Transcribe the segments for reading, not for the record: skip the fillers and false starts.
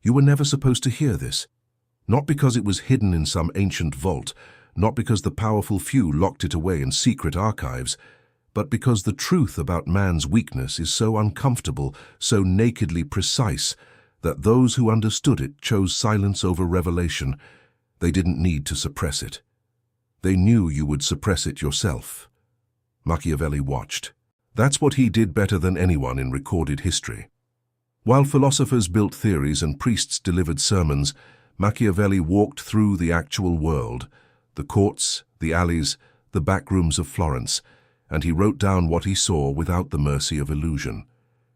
You were never supposed to hear this. Not because it was hidden in some ancient vault, not because the powerful few locked it away in secret archives, but because the truth about man's weakness is so uncomfortable, so nakedly precise, that those who understood it chose silence over revelation. They didn't need to suppress it. They knew you would suppress it yourself. Machiavelli watched. That's what he did better than anyone in recorded history. While philosophers built theories and priests delivered sermons, Machiavelli walked through the actual world, the courts, the alleys, the back rooms of Florence, and he wrote down what he saw without the mercy of illusion.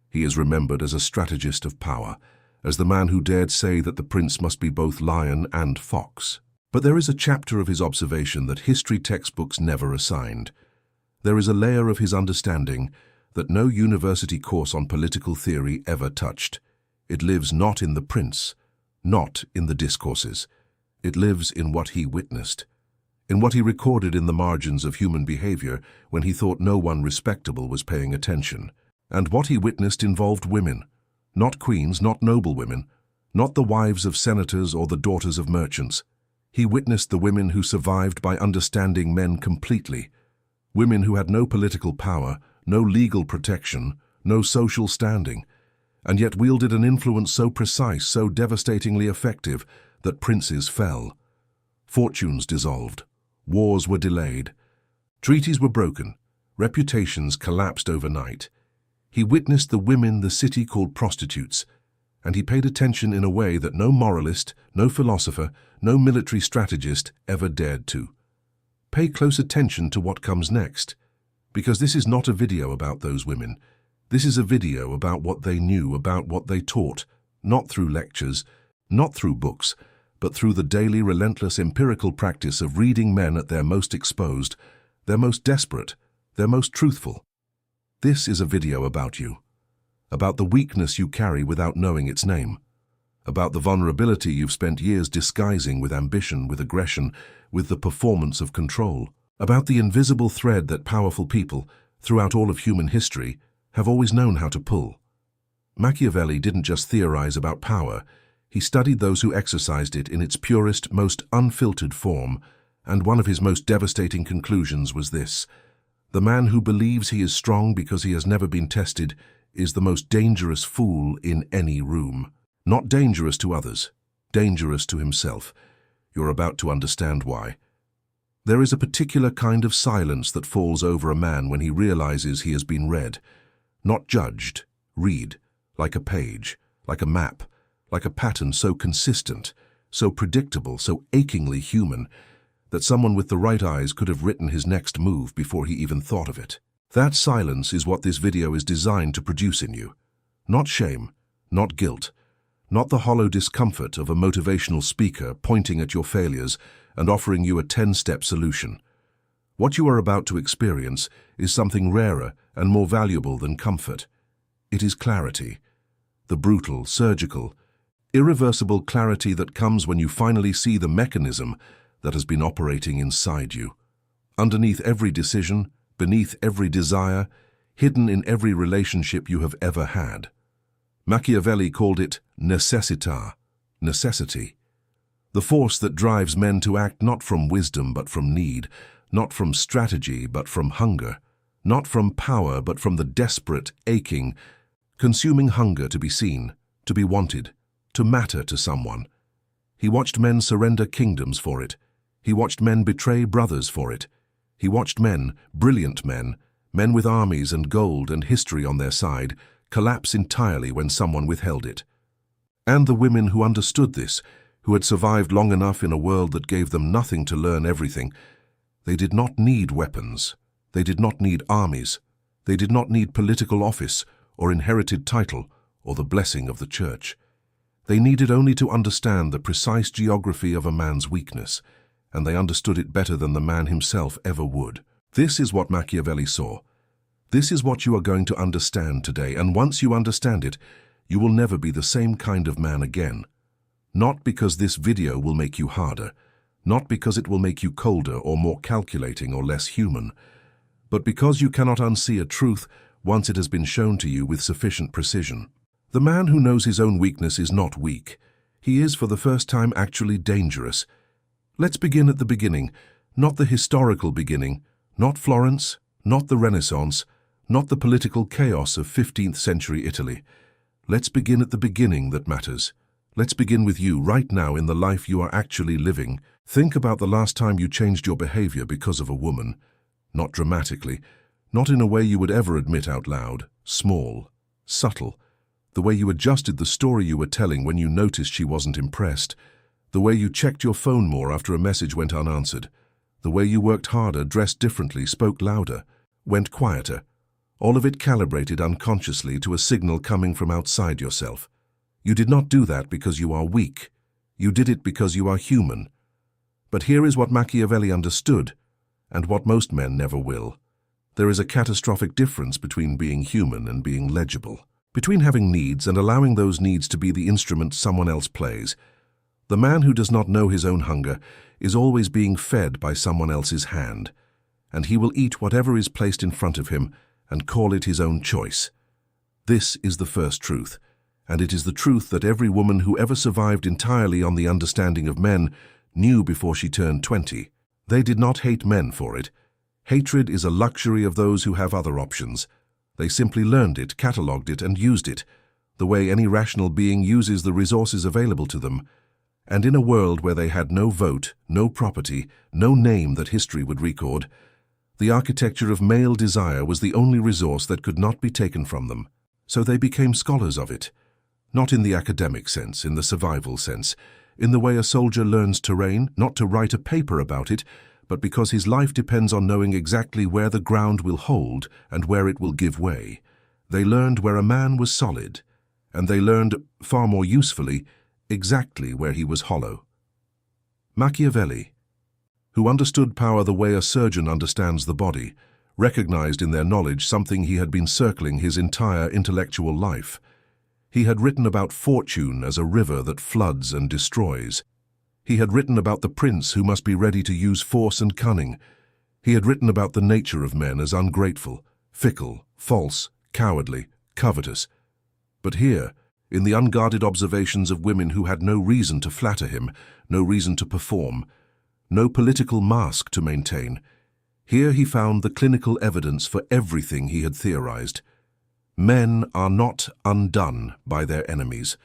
He is remembered as a strategist of power, as the man who dared say that the prince must be both lion and fox. But there is a chapter of his observation that history textbooks never assigned. There is a layer of his understanding that no university course on political theory ever touched. It lives not in the prince, not in the discourses. It lives in what he witnessed, in what he recorded in the margins of human behavior when he thought no one respectable was paying attention. And what he witnessed involved women, not queens, not noble women, not the wives of senators or the daughters of merchants. He witnessed the women who survived by understanding men completely, women who had no political power, no legal protection, no social standing, and yet wielded an influence so precise, so devastatingly effective, that princes fell. Fortunes dissolved. Wars were delayed. Treaties were broken. Reputations collapsed overnight. He witnessed the women the city called prostitutes, and he paid attention in a way that no moralist, no philosopher, no military strategist ever dared to. Pay close attention to what comes next, because this is not a video about those women. This is a video about what they knew, about what they taught, not through lectures, not through books, but through the daily, relentless empirical practice of reading men at their most exposed, their most desperate, their most truthful. This is a video about you, about the weakness you carry without knowing its name, about the vulnerability you've spent years disguising with ambition, with aggression, with the performance of control, about the invisible thread that powerful people, throughout all of human history, have always known how to pull. Machiavelli didn't just theorize about power, he studied those who exercised it in its purest, most unfiltered form, and one of his most devastating conclusions was this: the man who believes he is strong because he has never been tested is the most dangerous fool in any room. Not dangerous to others, dangerous to himself. You're about to understand why. There is a particular kind of silence that falls over a man when he realizes he has been read, not judged. Read, like a page, like a map, like a pattern so consistent, so predictable, so achingly human, that someone with the right eyes could have written his next move before he even thought of it. That silence is what this video is designed to produce in you. Not shame, not guilt, not the hollow discomfort of a motivational speaker pointing at your failures and offering you a 10-step solution. What you are about to experience is something rarer and more valuable than comfort. It is clarity. The brutal, surgical, irreversible clarity that comes when you finally see the mechanism that has been operating inside you. Underneath every decision, beneath every desire, hidden in every relationship you have ever had. Machiavelli called it necessita, necessity. The force that drives men to act not from wisdom but from need, not from strategy but from hunger, not from power but from the desperate, aching, consuming hunger to be seen, to be wanted, to matter to someone. He watched men surrender kingdoms for it. He watched men betray brothers for it. He watched men, brilliant men, men with armies and gold and history on their side, collapse entirely when someone withheld it. And the women who understood this, who had survived long enough in a world that gave them nothing to learn everything, they did not need weapons. They did not need armies. They did not need political office or inherited title or the blessing of the church. They needed only to understand the precise geography of a man's weakness, and they understood it better than the man himself ever would. This is what Machiavelli saw. This is what you are going to understand today, and once you understand it, you will never be the same kind of man again. Not because this video will make you harder, not because it will make you colder or more calculating or less human, but because you cannot unsee a truth once it has been shown to you with sufficient precision. The man who knows his own weakness is not weak. He is for the first time actually dangerous. Let's begin at the beginning, not the historical beginning, not Florence, not the Renaissance, not the political chaos of 15th century Italy. Let's begin at the beginning that matters. Let's begin with you right now in the life you are actually living. Think about the last time you changed your behavior because of a woman. Not dramatically, not in a way you would ever admit out loud, small, subtle. The way you adjusted the story you were telling when you noticed she wasn't impressed. The way you checked your phone more after a message went unanswered. The way you worked harder, dressed differently, spoke louder, went quieter. All of it calibrated unconsciously to a signal coming from outside yourself. You did not do that because you are weak. You did it because you are human. But here is what Machiavelli understood, and what most men never will. There is a catastrophic difference between being human and being legible. Between having needs and allowing those needs to be the instrument someone else plays. The man who does not know his own hunger is always being fed by someone else's hand, and he will eat whatever is placed in front of him and call it his own choice. This is the first truth, and it is the truth that every woman who ever survived entirely on the understanding of men knew before she turned 20. They did not hate men for it. Hatred is a luxury of those who have other options. They simply learned it, catalogued it, and used it, the way any rational being uses the resources available to them. And in a world where they had no vote, no property, no name that history would record, the architecture of male desire was the only resource that could not be taken from them. So they became scholars of it. Not in the academic sense, in the survival sense, in the way a soldier learns terrain, not to write a paper about it, but because his life depends on knowing exactly where the ground will hold and where it will give way. They learned where a man was solid, and they learned, far more usefully, exactly where he was hollow. Machiavelli, who understood power the way a surgeon understands the body, recognized in their knowledge something he had been circling his entire intellectual life. He had written about fortune as a river that floods and destroys. He had written about the prince who must be ready to use force and cunning. He had written about the nature of men as ungrateful, fickle, false, cowardly, covetous. But here, in the unguarded observations of women who had no reason to flatter him, no reason to perform, no political mask to maintain, here he found the clinical evidence for everything he had theorized. Men are not undone by their enemies.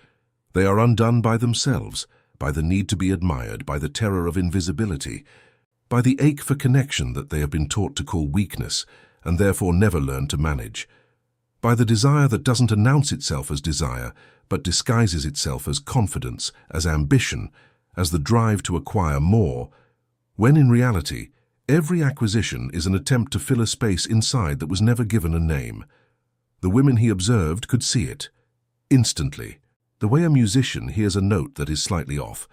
They are undone by themselves, by the need to be admired, by the terror of invisibility, by the ache for connection that they have been taught to call weakness and therefore never learn to manage, by the desire that doesn't announce itself as desire, but disguises itself as confidence, as ambition, as the drive to acquire more, when in reality, every acquisition is an attempt to fill a space inside that was never given a name. The women he observed could see it, instantly, the way a musician hears a note that is slightly off,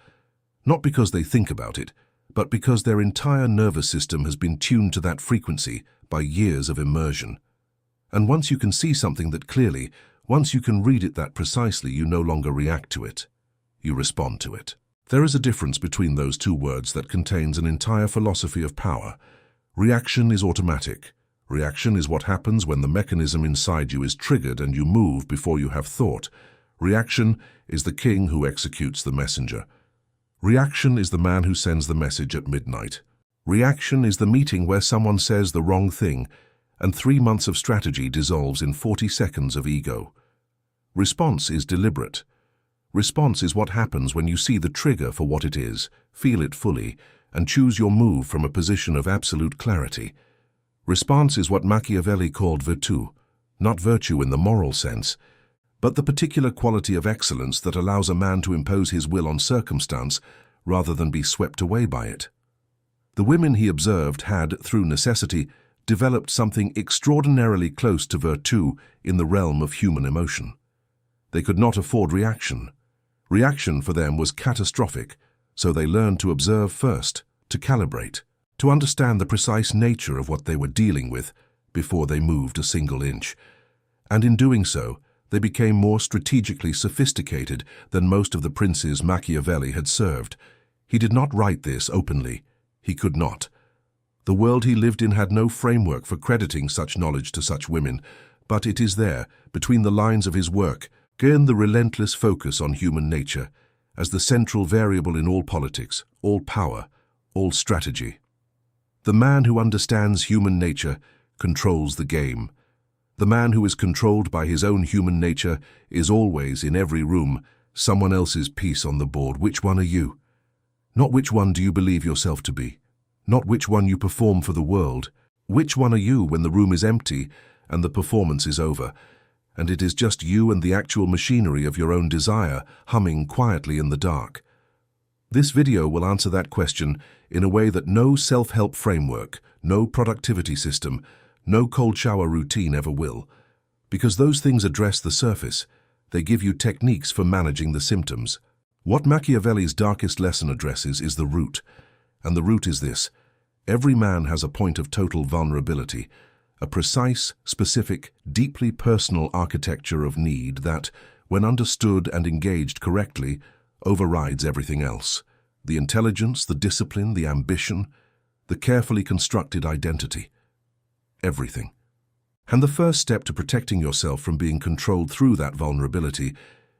not because they think about it, but because their entire nervous system has been tuned to that frequency by years of immersion. And once you can see something that clearly, once you can read it that precisely, you no longer react to it. You respond to it. There is a difference between those two words that contains an entire philosophy of power. Reaction is automatic. Reaction is what happens when the mechanism inside you is triggered and you move before you have thought. Reaction is the king who executes the messenger. Reaction is the man who sends the message at midnight. Reaction is the meeting where someone says the wrong thing, and 3 months of strategy dissolves in 40 seconds of ego. Response is deliberate. Response is what happens when you see the trigger for what it is, feel it fully, and choose your move from a position of absolute clarity. Response is what Machiavelli called virtù, not virtue in the moral sense, but the particular quality of excellence that allows a man to impose his will on circumstance rather than be swept away by it. The women he observed had, through necessity, developed something extraordinarily close to virtù in the realm of human emotion. They could not afford reaction. Reaction for them was catastrophic, so they learned to observe first, to calibrate, to understand the precise nature of what they were dealing with before they moved a single inch. And in doing so, they became more strategically sophisticated than most of the princes Machiavelli had served. He did not write this openly. He could not. The world he lived in had no framework for crediting such knowledge to such women, but it is there, between the lines of his work, again the relentless focus on human nature, as the central variable in all politics, all power, all strategy. The man who understands human nature controls the game. The man who is controlled by his own human nature is always, in every room, someone else's piece on the board. Which one are you? Not which one do you believe yourself to be. Not which one you perform for the world. Which one are you when the room is empty and the performance is over, and it is just you and the actual machinery of your own desire humming quietly in the dark? This video will answer that question in a way that no self-help framework, no productivity system, no cold shower routine ever will. Because those things address the surface, they give you techniques for managing the symptoms. What Machiavelli's darkest lesson addresses is the root, and the root is this: every man has a point of total vulnerability, a precise, specific, deeply personal architecture of need that, when understood and engaged correctly, overrides everything else. The intelligence, the discipline, the ambition, the carefully constructed identity. Everything. And the first step to protecting yourself from being controlled through that vulnerability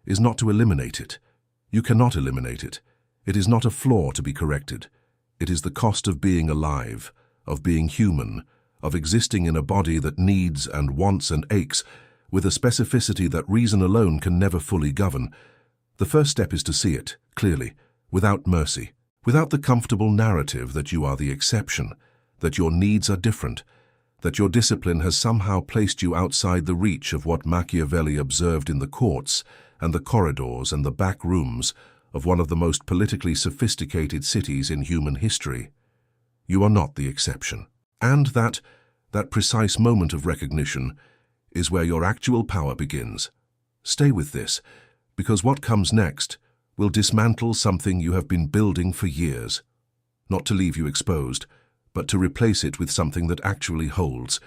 is not to eliminate it. You cannot eliminate it. It is not a flaw to be corrected. It is the cost of being alive, of being human, of existing in a body that needs and wants and aches with a specificity that reason alone can never fully govern. The first step is to see it, clearly, without mercy, without the comfortable narrative that you are the exception, that your needs are different, that your discipline has somehow placed you outside the reach of what Machiavelli observed in the courts and the corridors and the back rooms of one of the most politically sophisticated cities in human history. You are not the exception. And that precise moment of recognition is where your actual power begins. Stay with this, because what comes next will dismantle something you have been building for years. Not to leave you exposed, but to replace it with something that actually holds.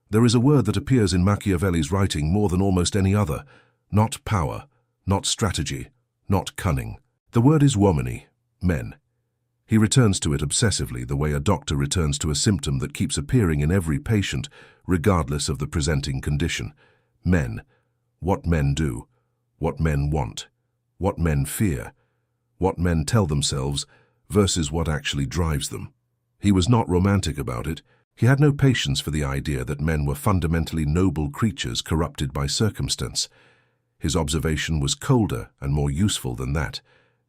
There is a word that appears in Machiavelli's writing more than almost any other. Not power, not strategy, not cunning. The word is womany, men. He returns to it obsessively, the way a doctor returns to a symptom that keeps appearing in every patient, regardless of the presenting condition. Men. What men do. What men want. What men fear. What men tell themselves versus what actually drives them. He was not romantic about it. He had no patience for the idea that men were fundamentally noble creatures corrupted by circumstance. His observation was colder and more useful than that.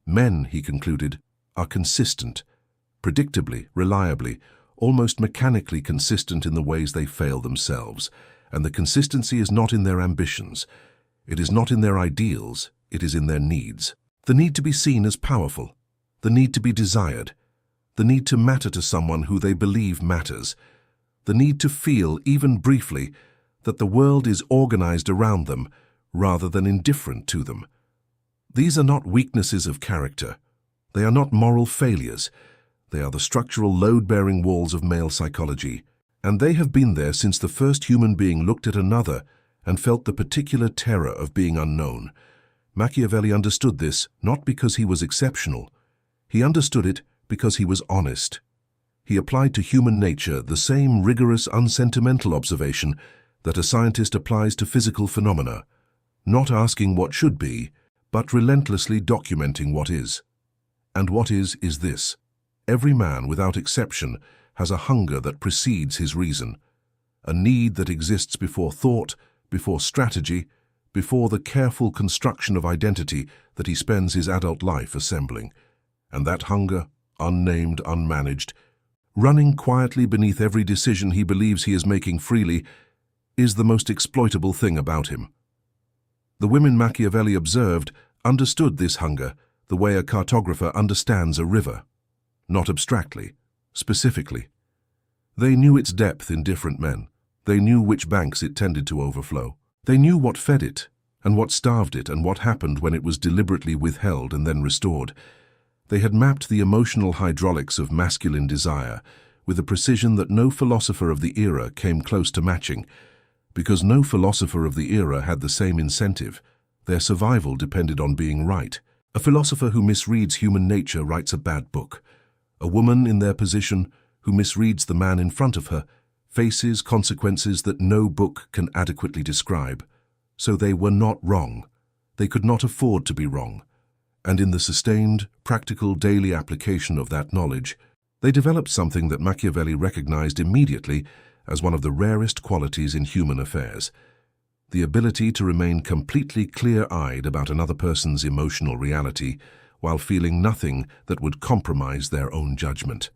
Men, he concluded, are consistent, predictably, reliably, almost mechanically consistent in the ways they fail themselves, and the consistency is not in their ambitions. It is not in their ideals, it is in their needs. The need to be seen as powerful, the need to be desired, the need to matter to someone who they believe matters, the need to feel, even briefly, that the world is organized around them rather than indifferent to them. These are not weaknesses of character. They are not moral failures. They are the structural load-bearing walls of male psychology, and they have been there since the first human being looked at another and felt the particular terror of being unknown. Machiavelli understood this not because he was exceptional. He understood it because he was honest. He applied to human nature the same rigorous, unsentimental observation that a scientist applies to physical phenomena, not asking what should be, but relentlessly documenting what is. And what is this: every man, without exception, has a hunger that precedes his reason, a need that exists before thought, before strategy, before the careful construction of identity that he spends his adult life assembling. And that hunger, unnamed, unmanaged, running quietly beneath every decision he believes he is making freely, is the most exploitable thing about him. The women Machiavelli observed understood this hunger the way a cartographer understands a river, not abstractly, specifically. They knew its depth in different men. They knew which banks it tended to overflow. They knew what fed it, and what starved it, and what happened when it was deliberately withheld and then restored. They had mapped the emotional hydraulics of masculine desire with a precision that no philosopher of the era came close to matching, because no philosopher of the era had the same incentive. Their survival depended on being right. A philosopher who misreads human nature writes a bad book. A woman in their position who misreads the man in front of her faces consequences that no book can adequately describe. So they were not wrong. They could not afford to be wrong. And in the sustained, practical daily application of that knowledge, they developed something that Machiavelli recognized immediately as one of the rarest qualities in human affairs: the ability to remain completely clear-eyed about another person's emotional reality while feeling nothing that would compromise their own judgment.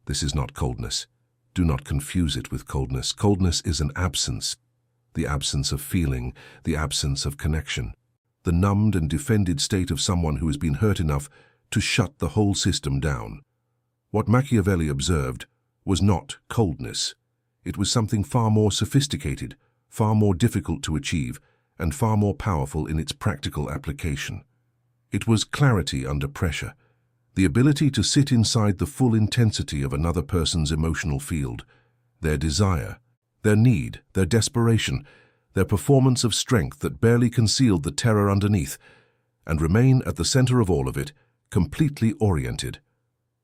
This is not coldness. Do not confuse it with coldness. Coldness is an absence, the absence of feeling, the absence of connection, the numbed and defended state of someone who has been hurt enough to shut the whole system down. What Machiavelli observed was not coldness. It was something far more sophisticated, far more difficult to achieve, and far more powerful in its practical application. It was clarity under pressure, the ability to sit inside the full intensity of another person's emotional field, their desire, their need, their desperation, their performance of strength that barely concealed the terror underneath, and remain at the center of all of it, completely oriented,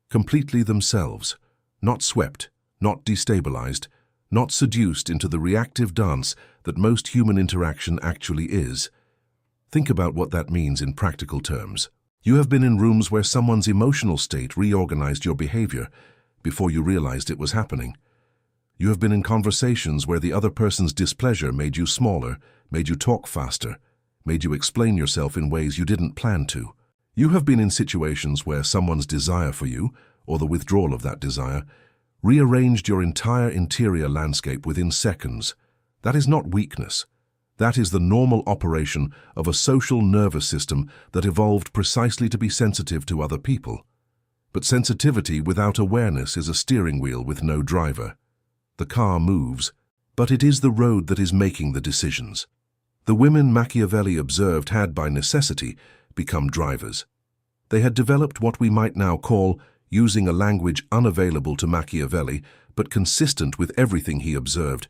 completely themselves, not swept, not destabilized, not seduced into the reactive dance that most human interaction actually is. Think about what that means in practical terms. You have been in rooms where someone's emotional state reorganized your behavior before you realized it was happening. You have been in conversations where the other person's displeasure made you smaller, made you talk faster, made you explain yourself in ways you didn't plan to. You have been in situations where someone's desire for you, or the withdrawal of that desire, rearranged your entire interior landscape within seconds. That is not weakness. That is the normal operation of a social nervous system that evolved precisely to be sensitive to other people. But sensitivity without awareness is a steering wheel with no driver. The car moves, but it is the road that is making the decisions. The women Machiavelli observed had, by necessity, become drivers. They had developed what we might now call, using a language unavailable to Machiavelli but consistent with everything he observed,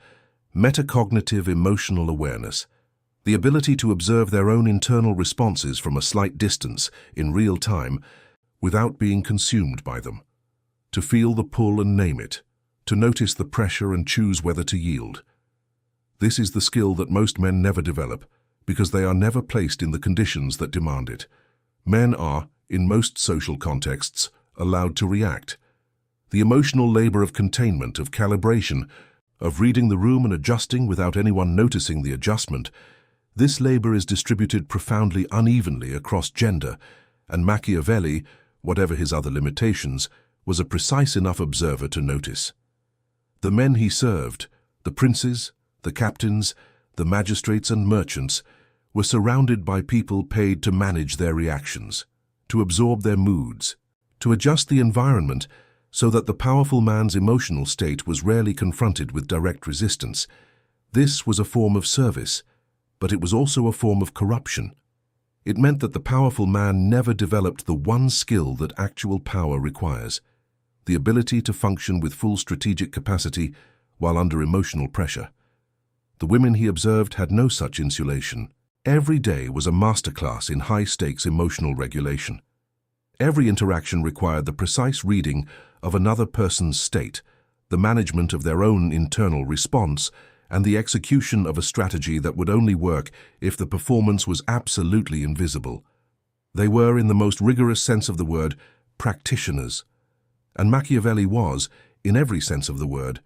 metacognitive emotional awareness, the ability to observe their own internal responses from a slight distance, in real time, without being consumed by them, to feel the pull and name it, to notice the pressure and choose whether to yield. This is the skill that most men never develop, because they are never placed in the conditions that demand it. Men are, in most social contexts, allowed to react. The emotional labor of containment, of calibration, of reading the room and adjusting without anyone noticing the adjustment, this labor is distributed profoundly unevenly across gender, and Machiavelli, whatever his other limitations, was a precise enough observer to notice. The men he served, the princes, the captains, the magistrates and merchants, were surrounded by people paid to manage their reactions, to absorb their moods, to adjust the environment so that the powerful man's emotional state was rarely confronted with direct resistance. This was a form of service, but it was also a form of corruption. It meant that the powerful man never developed the one skill that actual power requires: the ability to function with full strategic capacity while under emotional pressure. The women he observed had no such insulation. Every day was a masterclass in high-stakes emotional regulation. Every interaction required the precise reading of another person's state, the management of their own internal response, and the execution of a strategy that would only work if the performance was absolutely invisible. They were, in the most rigorous sense of the word, practitioners. And Machiavelli was, in every sense of the word,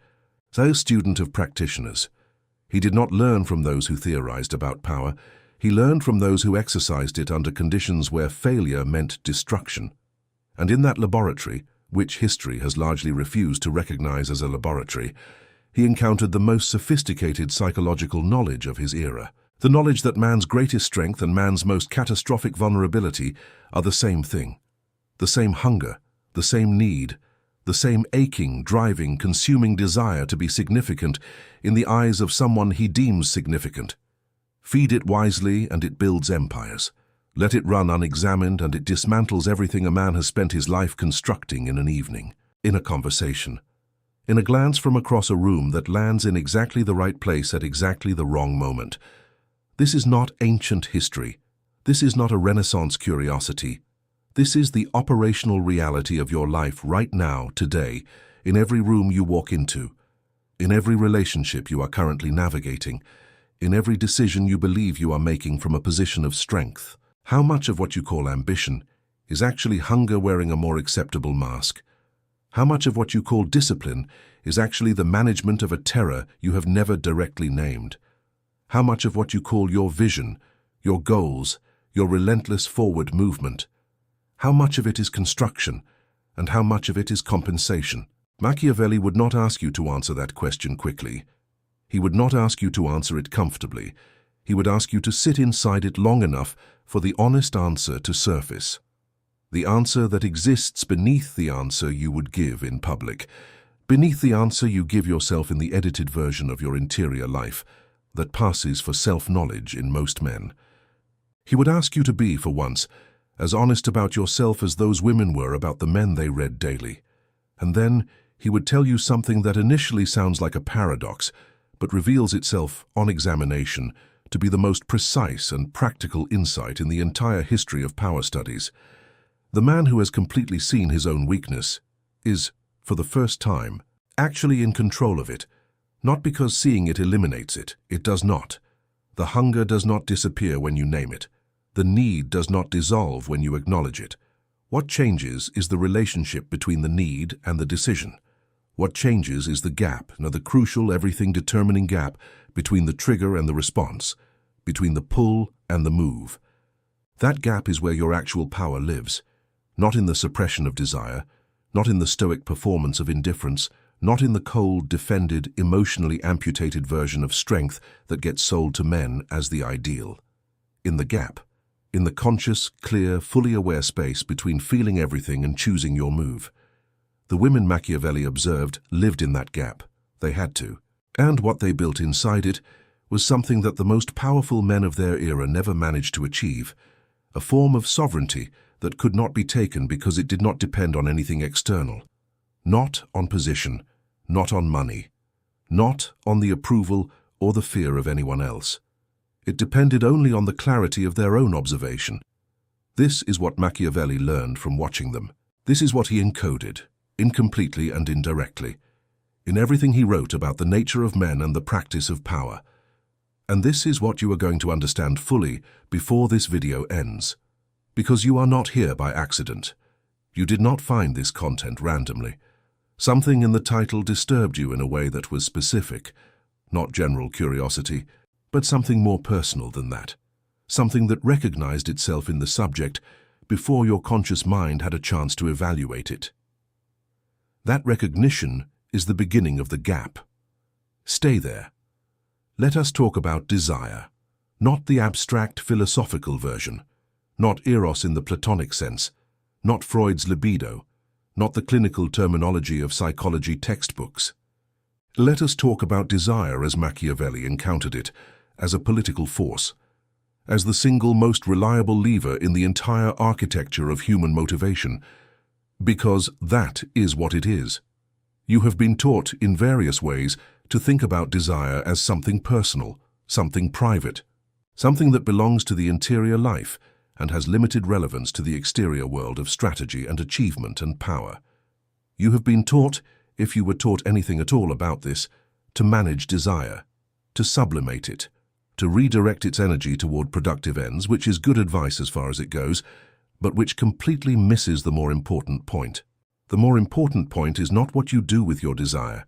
a student of practitioners. He did not learn from those who theorized about power. He learned from those who exercised it under conditions where failure meant destruction. And in that laboratory, which history has largely refused to recognize as a laboratory, he encountered the most sophisticated psychological knowledge of his era, the knowledge that man's greatest strength and man's most catastrophic vulnerability are the same thing, the same hunger, the same need, the same aching, driving, consuming desire to be significant in the eyes of someone he deems significant. Feed it wisely and it builds empires. Let it run unexamined and it dismantles everything a man has spent his life constructing in an evening, in a conversation, in a glance from across a room that lands in exactly the right place at exactly the wrong moment. This is not ancient history. This is not a Renaissance curiosity. This is the operational reality of your life right now, today, in every room you walk into, in every relationship you are currently navigating, in every decision you believe you are making from a position of strength. How much of what you call ambition is actually hunger wearing a more acceptable mask? How much of what you call discipline is actually the management of a terror you have never directly named? How much of what you call your vision, your goals, your relentless forward movement? How much of it is construction, and how much of it is compensation? Machiavelli would not ask you to answer that question quickly. He would not ask you to answer it comfortably. He would ask you to sit inside it long enough for the honest answer to surface. The answer that exists beneath the answer you would give in public, beneath the answer you give yourself in the edited version of your interior life that passes for self-knowledge in most men. He would ask you to be, for once, as honest about yourself as those women were about the men they read daily. And then he would tell you something that initially sounds like a paradox, but reveals itself, on examination, to be the most precise and practical insight in the entire history of power studies. The man who has completely seen his own weakness is, for the first time, actually in control of it, not because seeing it eliminates it. It does not. The hunger does not disappear when you name it. The need does not dissolve when you acknowledge it. What changes is the relationship between the need and the decision. What changes is the gap, the crucial, everything-determining gap between the trigger and the response, between the pull and the move. That gap is where your actual power lives. Not in the suppression of desire, not in the stoic performance of indifference, not in the cold, defended, emotionally amputated version of strength that gets sold to men as the ideal. In the gap, in the conscious, clear, fully aware space between feeling everything and choosing your move. The women Machiavelli observed lived in that gap. They had to. And what they built inside it was something that the most powerful men of their era never managed to achieve, a form of sovereignty that could not be taken because it did not depend on anything external. Not on position, not on money, not on the approval or the fear of anyone else. It depended only on the clarity of their own observation. This is what Machiavelli learned from watching them. This is what he encoded, incompletely and indirectly, in everything he wrote about the nature of men and the practice of power. And this is what you are going to understand fully before this video ends. Because you are not here by accident. You did not find this content randomly. Something in the title disturbed you in a way that was specific, not general curiosity, but something more personal than that. Something that recognized itself in the subject before your conscious mind had a chance to evaluate it. That recognition is the beginning of the gap. Stay there. Let us talk about desire, not the abstract philosophical version. Not eros in the Platonic sense, not Freud's libido, not the clinical terminology of psychology textbooks. Let us talk about desire as Machiavelli encountered it, as a political force, as the single most reliable lever in the entire architecture of human motivation, because that is what it is. You have been taught in various ways to think about desire as something personal, something private, something that belongs to the interior life, and has limited relevance to the exterior world of strategy and achievement and power. You have been taught, if you were taught anything at all about this, to manage desire, to sublimate it, to redirect its energy toward productive ends, which is good advice as far as it goes, but which completely misses the more important point. The more important point is not what you do with your desire.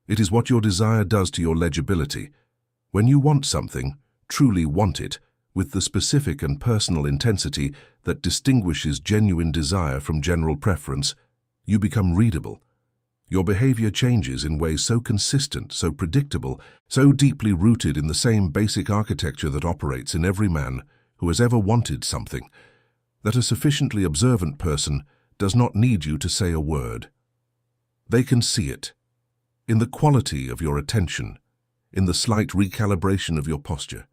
It is what your desire does to your legibility. When you want something, truly want it, with the specific and personal intensity that distinguishes genuine desire from general preference, you become readable. Your behavior changes in ways so consistent, so predictable, so deeply rooted in the same basic architecture that operates in every man who has ever wanted something, that a sufficiently observant person does not need you to say a word. They can see it, in the quality of your attention, in the slight recalibration of your posture,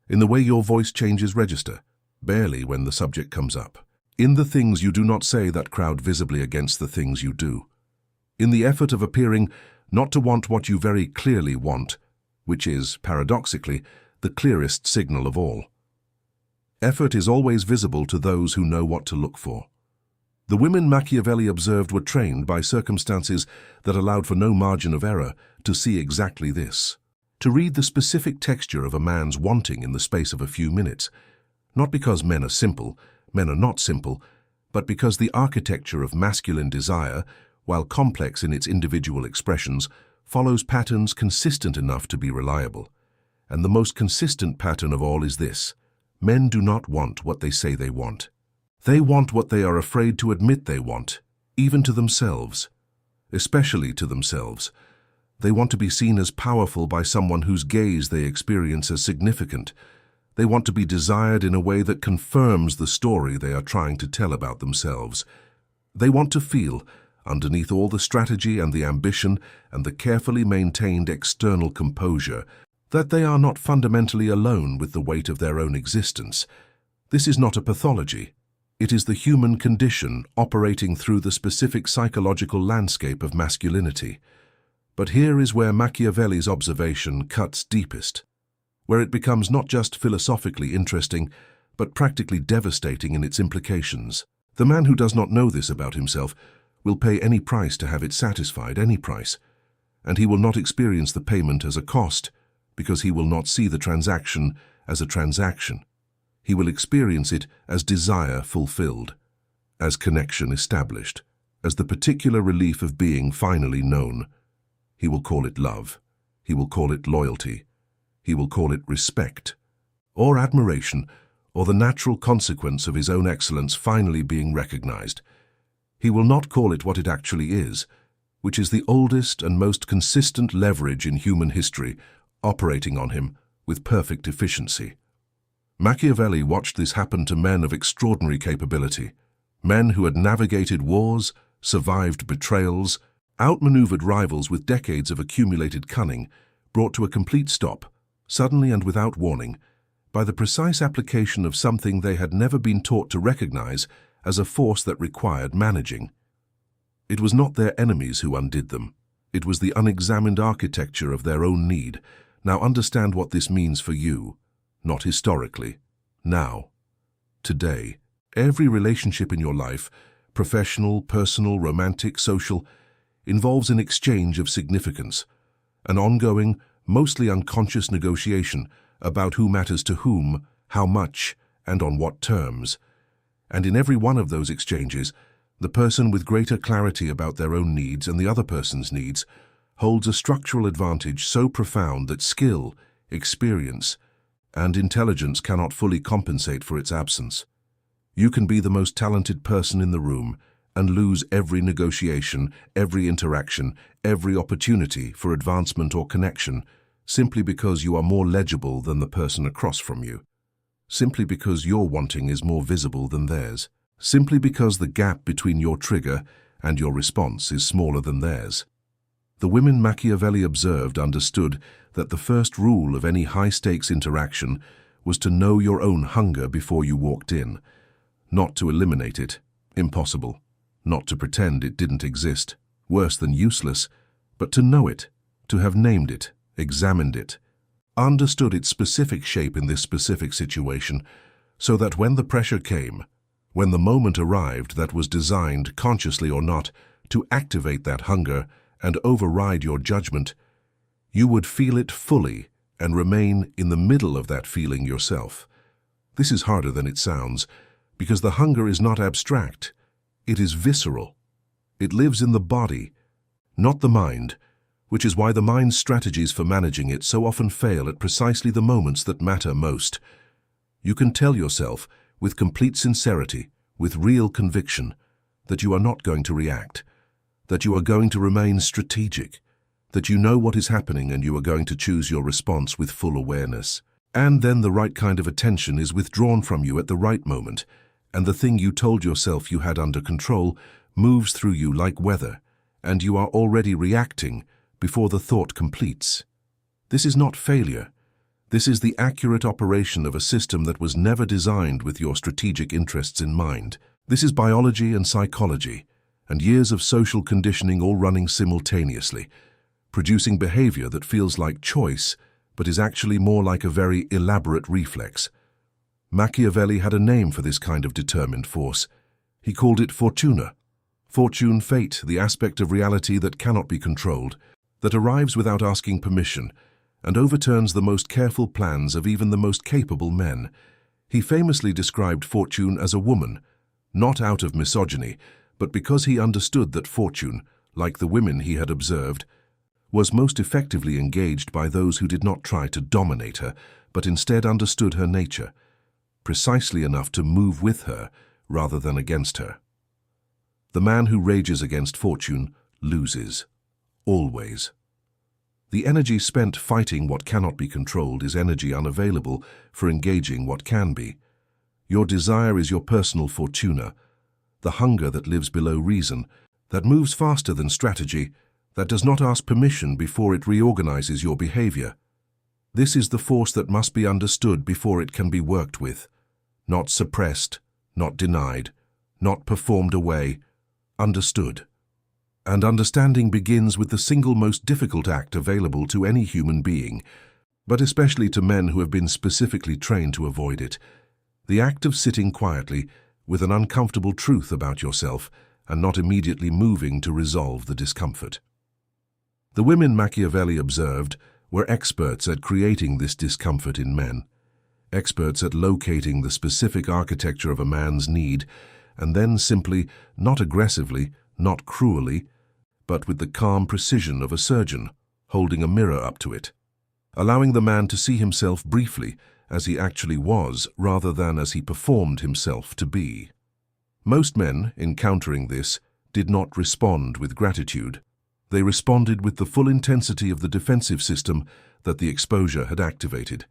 in the way your voice changes register, barely when the subject comes up, in the things you do not say that crowd visibly against the things you do, in the effort of appearing not to want what you very clearly want, which is, paradoxically, the clearest signal of all. Effort is always visible to those who know what to look for. The women Machiavelli observed were trained by circumstances that allowed for no margin of error to see exactly this, to read the specific texture of a man's wanting in the space of a few minutes, Not because men are simple, men are not simple, but because the architecture of masculine desire, while complex in its individual expressions, follows patterns consistent enough to be reliable. And the most consistent pattern of all is this: men do not want what they say they want. They want what they are afraid to admit they want, even to themselves, especially to themselves. They want to be seen as powerful by someone whose gaze they experience as significant. They want to be desired in a way that confirms the story they are trying to tell about themselves. They want to feel, underneath all the strategy and the ambition and the carefully maintained external composure, that they are not fundamentally alone with the weight of their own existence. This is not a pathology. It is the human condition operating through the specific psychological landscape of masculinity. But here is where Machiavelli's observation cuts deepest, where it becomes not just philosophically interesting, but practically devastating in its implications. The man who does not know this about himself will pay any price to have it satisfied, any price, and he will not experience the payment as a cost, because he will not see the transaction as a transaction. He will experience it as desire fulfilled, as connection established, as the particular relief of being finally known. He will call it love. He will call it loyalty. He will call it respect, or admiration, or the natural consequence of his own excellence finally being recognized. He will not call it what it actually is, which is the oldest and most consistent leverage in human history, operating on him with perfect efficiency. Machiavelli watched this happen to men of extraordinary capability, men who had navigated wars, survived betrayals, outmaneuvered rivals with decades of accumulated cunning, brought to a complete stop, suddenly and without warning, by the precise application of something they had never been taught to recognize as a force that required managing. It was not their enemies who undid them. It was the unexamined architecture of their own need. Now understand what this means for you, not historically, now, today. Every relationship in your life, professional, personal, romantic, social, involves an exchange of significance, an ongoing, mostly unconscious negotiation about who matters to whom, how much, and on what terms. And in every one of those exchanges, the person with greater clarity about their own needs and the other person's needs holds a structural advantage so profound that skill, experience, and intelligence cannot fully compensate for its absence. You can be the most talented person in the room and lose every negotiation, every interaction, every opportunity for advancement or connection, simply because you are more legible than the person across from you, simply because your wanting is more visible than theirs, simply because the gap between your trigger and your response is smaller than theirs. The women Machiavelli observed understood that the first rule of any high-stakes interaction was to know your own hunger before you walked in, not to eliminate it, impossible, not to pretend it didn't exist, worse than useless, but to know it, to have named it, examined it, understood its specific shape in this specific situation, so that when the pressure came, when the moment arrived that was designed, consciously or not, to activate that hunger and override your judgment, you would feel it fully and remain in the middle of that feeling yourself. This is harder than it sounds, because the hunger is not abstract. It is visceral. It lives in the body, not the mind, which is why the mind's strategies for managing it so often fail at precisely the moments that matter most. You can tell yourself, with complete sincerity, with real conviction, that you are not going to react, that you are going to remain strategic, that you know what is happening and you are going to choose your response with full awareness. And then the right kind of attention is withdrawn from you at the right moment, and the thing you told yourself you had under control moves through you like weather, and you are already reacting before the thought completes. This is not failure. This is the accurate operation of a system that was never designed with your strategic interests in mind. This is biology and psychology, and years of social conditioning all running simultaneously, producing behavior that feels like choice, but is actually more like a very elaborate reflex. Machiavelli had a name for this kind of determined force. He called it fortuna. Fortune, fate, the aspect of reality that cannot be controlled, that arrives without asking permission, and overturns the most careful plans of even the most capable men. He famously described fortune as a woman, not out of misogyny, but because he understood that fortune, like the women he had observed, was most effectively engaged by those who did not try to dominate her, but instead understood her nature, precisely enough to move with her rather than against her. The man who rages against fortune loses, always. The energy spent fighting what cannot be controlled is energy unavailable for engaging what can be. Your desire is your personal fortuna, the hunger that lives below reason, that moves faster than strategy, that does not ask permission before it reorganizes your behavior. This is the force that must be understood before it can be worked with, not suppressed, not denied, not performed away, understood. And understanding begins with the single most difficult act available to any human being, but especially to men who have been specifically trained to avoid it, the act of sitting quietly with an uncomfortable truth about yourself and not immediately moving to resolve the discomfort. The women Machiavelli observed were experts at creating this discomfort in men, experts at locating the specific architecture of a man's need, and then simply, not aggressively, not cruelly, but with the calm precision of a surgeon, holding a mirror up to it, allowing the man to see himself briefly as he actually was rather than as he performed himself to be. Most men, encountering this, did not respond with gratitude. They responded with the full intensity of the defensive system that the exposure had activated,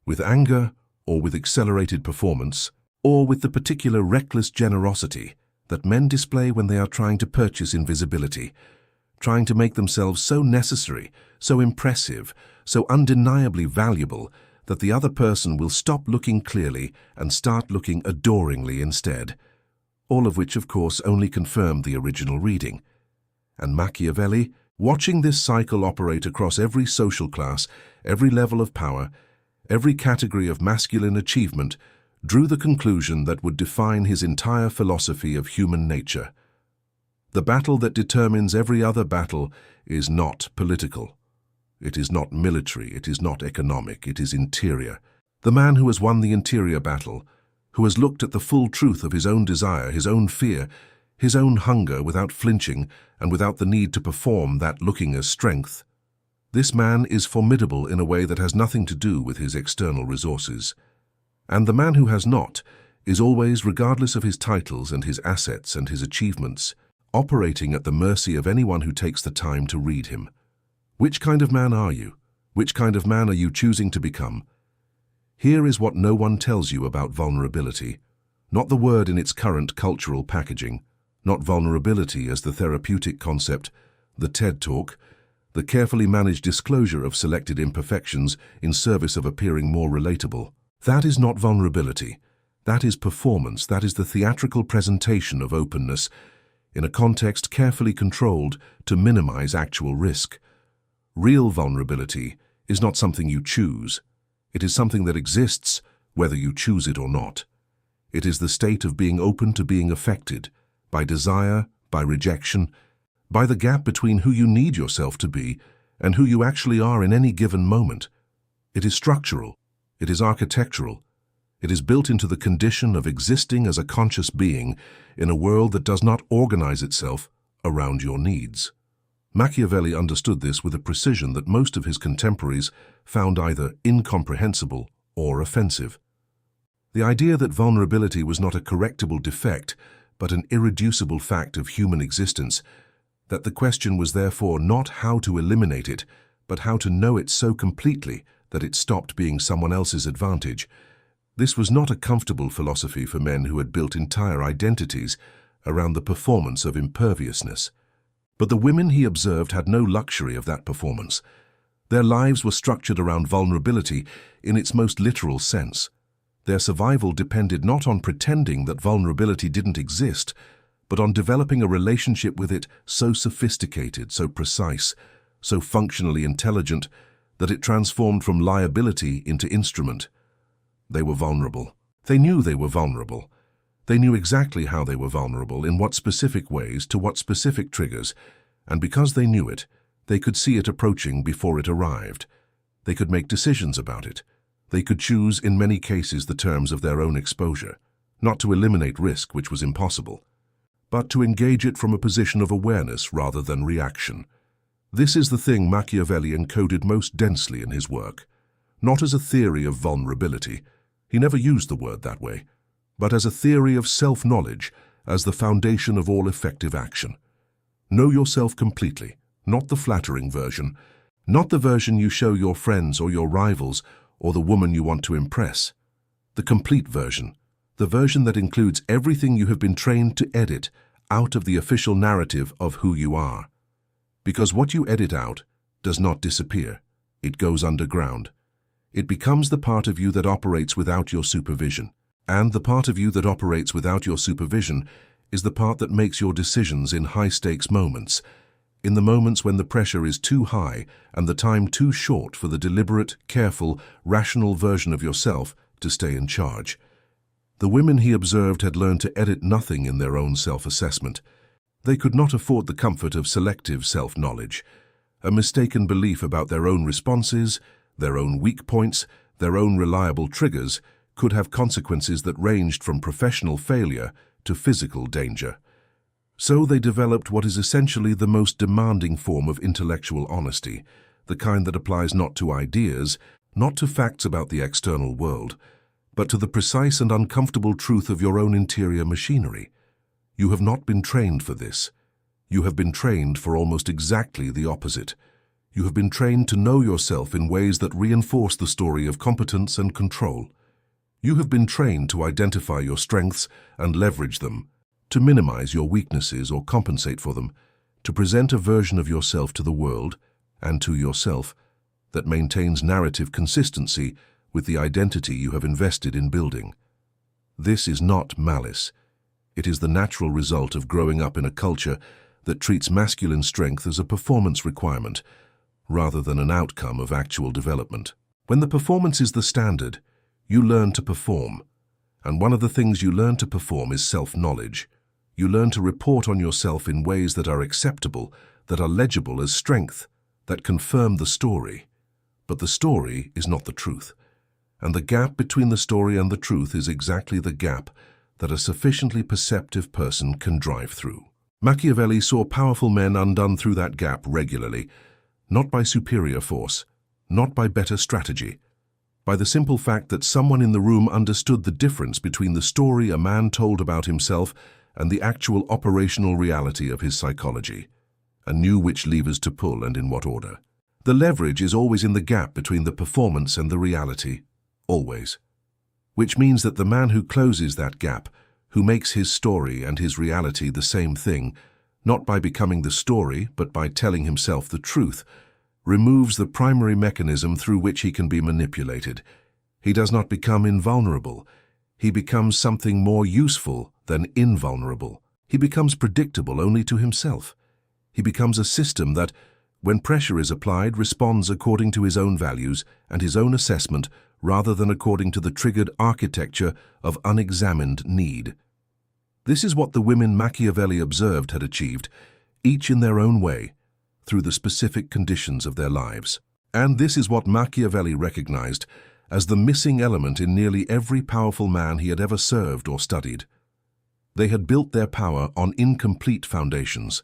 with anger or with accelerated performance, or with the particular reckless generosity that men display when they are trying to purchase invisibility, trying to make themselves so necessary, so impressive, so undeniably valuable that the other person will stop looking clearly and start looking adoringly instead, all of which, of course, only confirmed the original reading. And Machiavelli, watching this cycle operate across every social class, every level of power, every category of masculine achievement, drew the conclusion that would define his entire philosophy of human nature. The battle that determines every other battle is not political. It is not military, it is not economic, it is interior. The man who has won the interior battle, who has looked at the full truth of his own desire, his own fear, his own hunger without flinching and without the need to perform that looking as strength, this man is formidable in a way that has nothing to do with his external resources. And the man who has not is always, regardless of his titles and his assets and his achievements, operating at the mercy of anyone who takes the time to read him. Which kind of man are you? Which kind of man are you choosing to become? Here is what no one tells you about vulnerability. Not the word in its current cultural packaging, not vulnerability as the therapeutic concept, the TED Talk, the carefully managed disclosure of selected imperfections in service of appearing more relatable. That is not vulnerability. That is performance. That is the theatrical presentation of openness in a context carefully controlled to minimize actual risk. Real vulnerability is not something you choose. It is something that exists whether you choose it or not. It is the state of being open to being affected by desire, by rejection, by the gap between who you need yourself to be and who you actually are in any given moment. It is structural. It is architectural. It is built into the condition of existing as a conscious being in a world that does not organize itself around your needs. Machiavelli understood this with a precision that most of his contemporaries found either incomprehensible or offensive. The idea that vulnerability was not a correctable defect, but an irreducible fact of human existence, that the question was therefore not how to eliminate it, but how to know it so completely that it stopped being someone else's advantage. This was not a comfortable philosophy for men who had built entire identities around the performance of imperviousness. But the women he observed had no luxury of that performance. Their lives were structured around vulnerability in its most literal sense. Their survival depended not on pretending that vulnerability didn't exist, but on developing a relationship with it so sophisticated, so precise, so functionally intelligent, that it transformed from liability into instrument. They were vulnerable. They knew they were vulnerable. They knew exactly how they were vulnerable, in what specific ways, to what specific triggers, and because they knew it, they could see it approaching before it arrived. They could make decisions about it. They could choose, in many cases, the terms of their own exposure, not to eliminate risk, which was impossible, but to engage it from a position of awareness rather than reaction. This is the thing Machiavelli encoded most densely in his work, not as a theory of vulnerability, he never used the word that way, but as a theory of self-knowledge as the foundation of all effective action. Know yourself completely, not the flattering version, not the version you show your friends or your rivals or the woman you want to impress. The complete version, the version that includes everything you have been trained to edit out of the official narrative of who you are. Because what you edit out does not disappear, it goes underground. It becomes the part of you that operates without your supervision. And the part of you that operates without your supervision is the part that makes your decisions in high-stakes moments, in the moments when the pressure is too high and the time too short for the deliberate, careful, rational version of yourself to stay in charge. The women he observed had learned to edit nothing in their own self-assessment. They could not afford the comfort of selective self-knowledge, a mistaken belief about their own responses, their own weak points, their own reliable triggers, could have consequences that ranged from professional failure to physical danger. So they developed what is essentially the most demanding form of intellectual honesty, the kind that applies not to ideas, not to facts about the external world, but to the precise and uncomfortable truth of your own interior machinery. You have not been trained for this. You have been trained for almost exactly the opposite. You have been trained to know yourself in ways that reinforce the story of competence and control. You have been trained to identify your strengths and leverage them, to minimize your weaknesses or compensate for them, to present a version of yourself to the world and to yourself that maintains narrative consistency with the identity you have invested in building. This is not malice. It is the natural result of growing up in a culture that treats masculine strength as a performance requirement rather than an outcome of actual development. When the performance is the standard, you learn to perform, and one of the things you learn to perform is self-knowledge. You learn to report on yourself in ways that are acceptable, that are legible as strength, that confirm the story. But the story is not the truth, and the gap between the story and the truth is exactly the gap that a sufficiently perceptive person can drive through. Machiavelli saw powerful men undone through that gap regularly, not by superior force, not by better strategy, by the simple fact that someone in the room understood the difference between the story a man told about himself and the actual operational reality of his psychology, and knew which levers to pull and in what order. The leverage is always in the gap between the performance and the reality, always. Which means that the man who closes that gap, who makes his story and his reality the same thing, not by becoming the story but by telling himself the truth, removes the primary mechanism through which he can be manipulated. He does not become invulnerable. He becomes something more useful than invulnerable. He becomes predictable only to himself. He becomes a system that, when pressure is applied, responds according to his own values and his own assessment rather than according to the triggered architecture of unexamined need. This is what the women Machiavelli observed had achieved, each in their own way, through the specific conditions of their lives. And this is what Machiavelli recognized as the missing element in nearly every powerful man he had ever served or studied. They had built their power on incomplete foundations,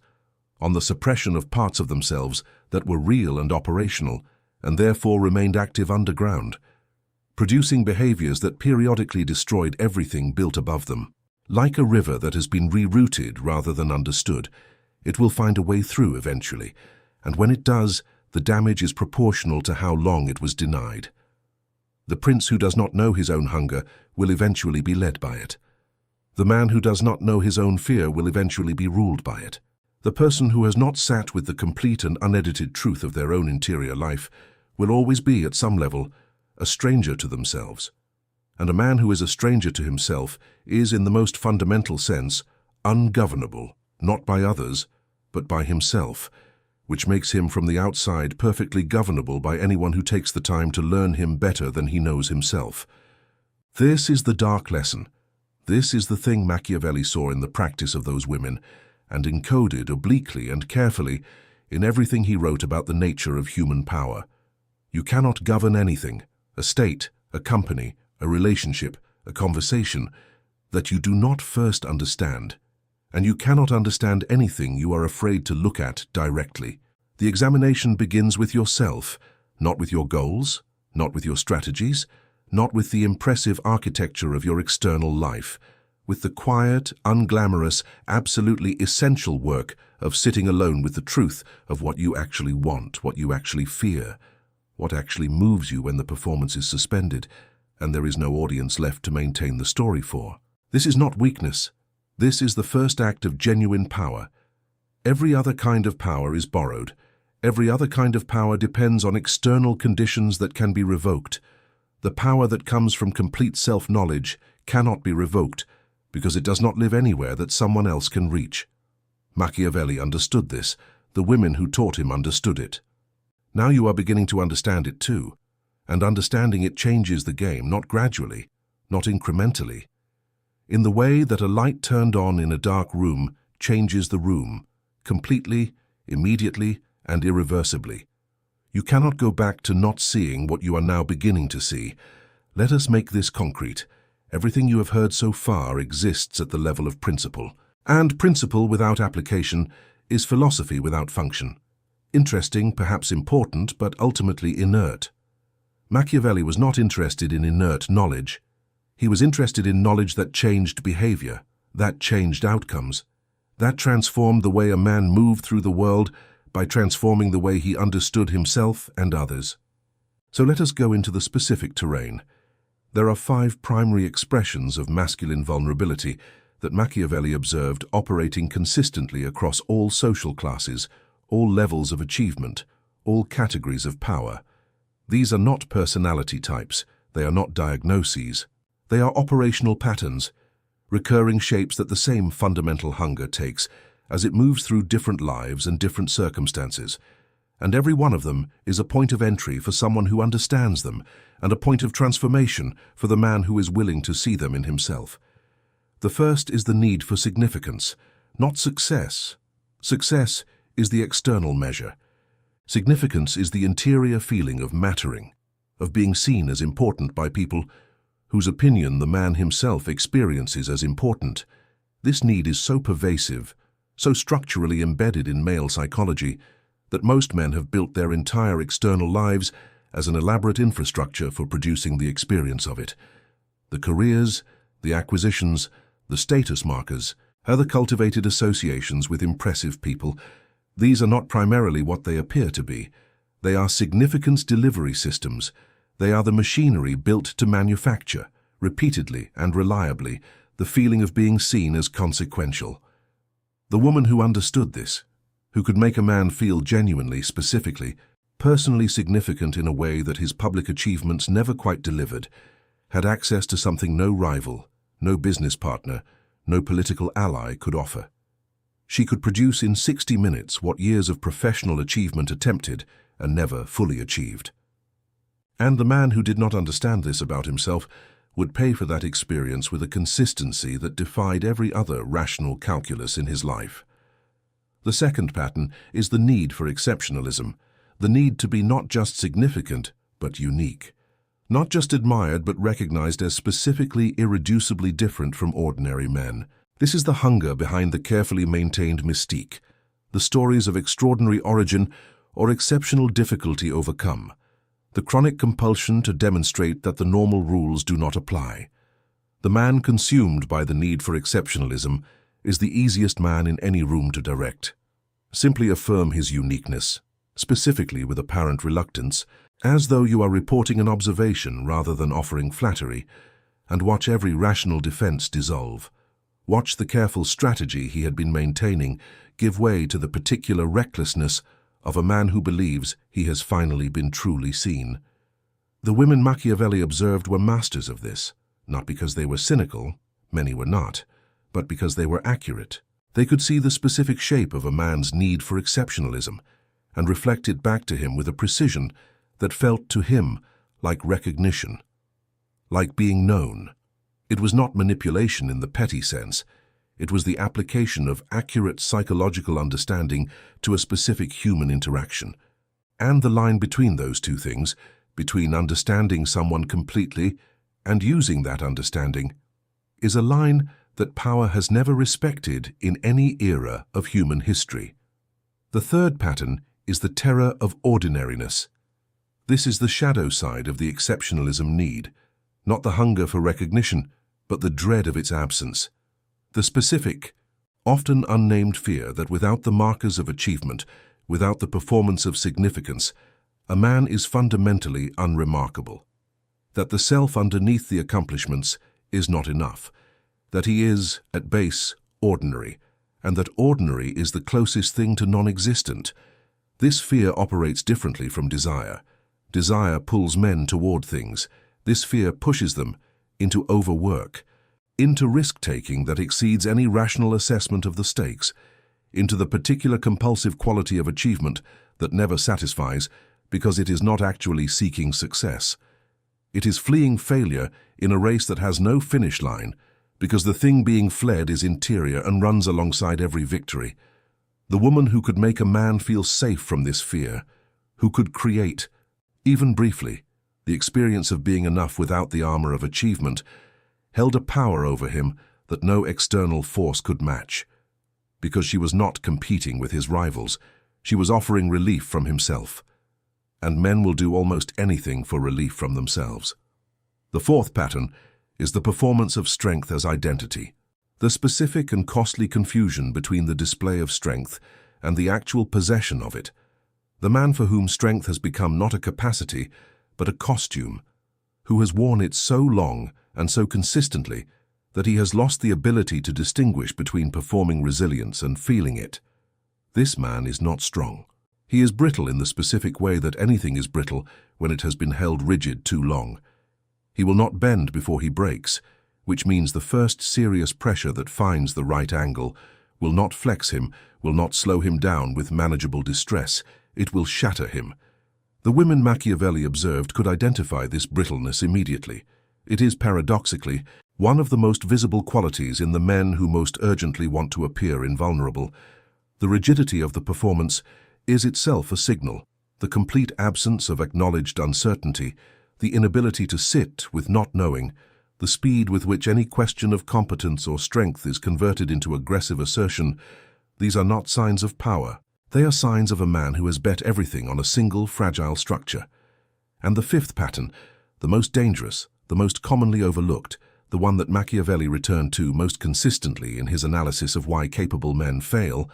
on the suppression of parts of themselves that were real and operational, and therefore remained active underground, producing behaviors that periodically destroyed everything built above them. Like a river that has been rerouted rather than understood, it will find a way through eventually, and when it does, the damage is proportional to how long it was denied. The prince who does not know his own hunger will eventually be led by it. The man who does not know his own fear will eventually be ruled by it. The person who has not sat with the complete and unedited truth of their own interior life will always be, at some level, a stranger to themselves. And a man who is a stranger to himself is, in the most fundamental sense, ungovernable, not by others, but by himself, which makes him from the outside perfectly governable by anyone who takes the time to learn him better than he knows himself. This is the dark lesson. This is the thing Machiavelli saw in the practice of those women, and encoded obliquely and carefully in everything he wrote about the nature of human power. You cannot govern anything, a state, a company, a relationship, a conversation that you do not first understand, and you cannot understand anything you are afraid to look at directly. The examination begins with yourself, not with your goals, not with your strategies, not with the impressive architecture of your external life, with the quiet, unglamorous, absolutely essential work of sitting alone with the truth of what you actually want, what you actually fear, what actually moves you when the performance is suspended and there is no audience left to maintain the story for. This is not weakness. This is the first act of genuine power. Every other kind of power is borrowed. Every other kind of power depends on external conditions that can be revoked. The power that comes from complete self-knowledge cannot be revoked because it does not live anywhere that someone else can reach. Machiavelli understood this. The women who taught him understood it. Now you are beginning to understand it too, and understanding it changes the game, not gradually, not incrementally. In the way that a light turned on in a dark room changes the room, completely, immediately, and irreversibly. You cannot go back to not seeing what you are now beginning to see. Let us make this concrete. Everything you have heard so far exists at the level of principle. And principle without application is philosophy without function. Interesting, perhaps important, but ultimately inert. Machiavelli was not interested in inert knowledge. He was interested in knowledge that changed behavior, that changed outcomes, that transformed the way a man moved through the world by transforming the way he understood himself and others. So let us go into the specific terrain. There are 5 primary expressions of masculine vulnerability that Machiavelli observed operating consistently across all social classes, all levels of achievement, all categories of power. These are not personality types, they are not diagnoses. They are operational patterns, recurring shapes that the same fundamental hunger takes as it moves through different lives and different circumstances. And every one of them is a point of entry for someone who understands them and a point of transformation for the man who is willing to see them in himself. The first is the need for significance, not success. Success is the external measure. Significance is the interior feeling of mattering, of being seen as important by people whose opinion the man himself experiences as important. This need is so pervasive, so structurally embedded in male psychology, that most men have built their entire external lives as an elaborate infrastructure for producing the experience of it. The careers, the acquisitions, the status markers, are the cultivated associations with impressive people. These are not primarily what they appear to be. They are significance delivery systems. They are the machinery built to manufacture, repeatedly and reliably, the feeling of being seen as consequential. The woman who understood this, who could make a man feel genuinely, specifically, personally significant in a way that his public achievements never quite delivered, had access to something no rival, no business partner, no political ally could offer. She could produce in 60 minutes what years of professional achievement attempted and never fully achieved. And the man who did not understand this about himself would pay for that experience with a consistency that defied every other rational calculus in his life. The second pattern is the need for exceptionalism, the need to be not just significant, but unique. Not just admired, but recognized as specifically irreducibly different from ordinary men. This is the hunger behind the carefully maintained mystique, the stories of extraordinary origin or exceptional difficulty overcome, the chronic compulsion to demonstrate that the normal rules do not apply. The man consumed by the need for exceptionalism is the easiest man in any room to direct. Simply affirm his uniqueness, specifically with apparent reluctance, as though you are reporting an observation rather than offering flattery, and watch every rational defense dissolve. Watch the careful strategy he had been maintaining give way to the particular recklessness of a man who believes he has finally been truly seen. The women Machiavelli observed were masters of this, not because they were cynical, many were not, but because they were accurate. They could see the specific shape of a man's need for exceptionalism and reflect it back to him with a precision that felt to him like recognition, like being known. It was not manipulation in the petty sense. It was the application of accurate psychological understanding to a specific human interaction. And the line between those two things, between understanding someone completely and using that understanding, is a line that power has never respected in any era of human history. The third pattern is the terror of ordinariness. This is the shadow side of the exceptionalism need, not the hunger for recognition, but the dread of its absence. The specific, often unnamed fear that without the markers of achievement, without the performance of significance, a man is fundamentally unremarkable. That the self underneath the accomplishments is not enough. That he is, at base, ordinary, and that ordinary is the closest thing to non-existent. This fear operates differently from desire. Desire pulls men toward things. This fear pushes them into overwork, into risk-taking that exceeds any rational assessment of the stakes, into the particular compulsive quality of achievement that never satisfies because it is not actually seeking success. It is fleeing failure in a race that has no finish line, because the thing being fled is interior and runs alongside every victory. The woman who could make a man feel safe from this fear, who could create, even briefly, the experience of being enough without the armor of achievement, held a power over him that no external force could match. Because she was not competing with his rivals, she was offering relief from himself. And men will do almost anything for relief from themselves. The fourth pattern is the performance of strength as identity. The specific and costly confusion between the display of strength and the actual possession of it. The man for whom strength has become not a capacity, but a costume, who has worn it so long and so consistently that he has lost the ability to distinguish between performing resilience and feeling it. This man is not strong. He is brittle in the specific way that anything is brittle when it has been held rigid too long. He will not bend before he breaks, which means the first serious pressure that finds the right angle will not flex him, will not slow him down with manageable distress. It will shatter him. The women Machiavelli observed could identify this brittleness immediately. It is, paradoxically, one of the most visible qualities in the men who most urgently want to appear invulnerable. The rigidity of the performance is itself a signal, the complete absence of acknowledged uncertainty, the inability to sit with not knowing, the speed with which any question of competence or strength is converted into aggressive assertion. These are not signs of power. They are signs of a man who has bet everything on a single fragile structure. And the fifth pattern, the most dangerous, the most commonly overlooked, the one that Machiavelli returned to most consistently in his analysis of why capable men fail,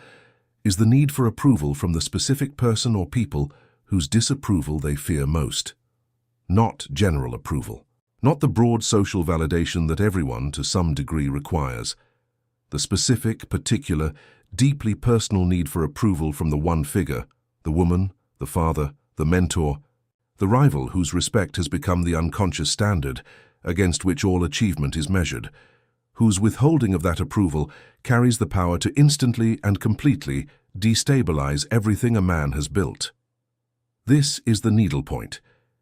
is the need for approval from the specific person or people whose disapproval they fear most. Not general approval, not the broad social validation that everyone to some degree requires. The specific, particular, deeply personal need for approval from the one figure, the woman, the father, the mentor, the rival whose respect has become the unconscious standard against which all achievement is measured, whose withholding of that approval carries the power to instantly and completely destabilize everything a man has built. This is the needlepoint.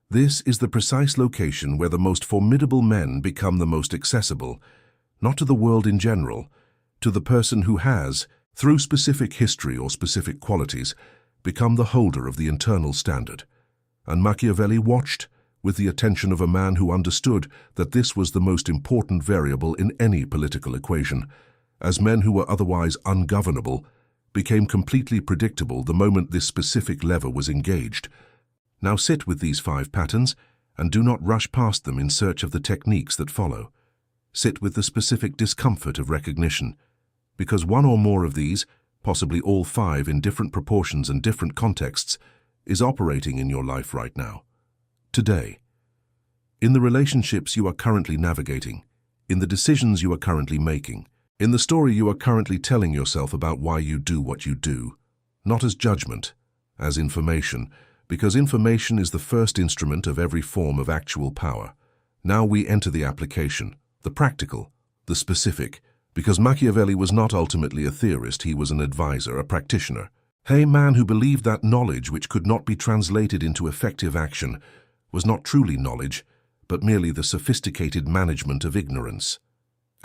This is the precise location where the most formidable men become the most accessible, not to the world in general, to the person who has, through specific history or specific qualities, become the holder of the internal standard. And Machiavelli watched, with the attention of a man who understood that this was the most important variable in any political equation, as men who were otherwise ungovernable became completely predictable the moment this specific lever was engaged. Now sit with these 5 patterns and do not rush past them in search of the techniques that follow. Sit with the specific discomfort of recognition, because one or more of these, possibly all 5 in different proportions and different contexts, is operating in your life right now. Today. In the relationships you are currently navigating, in the decisions you are currently making, in the story you are currently telling yourself about why you do what you do, not as judgment, as information, because information is the first instrument of every form of actual power. Now we enter the application, the practical, the specific, because Machiavelli was not ultimately a theorist, he was an advisor, a practitioner. A man who believed that knowledge which could not be translated into effective action was not truly knowledge, but merely the sophisticated management of ignorance.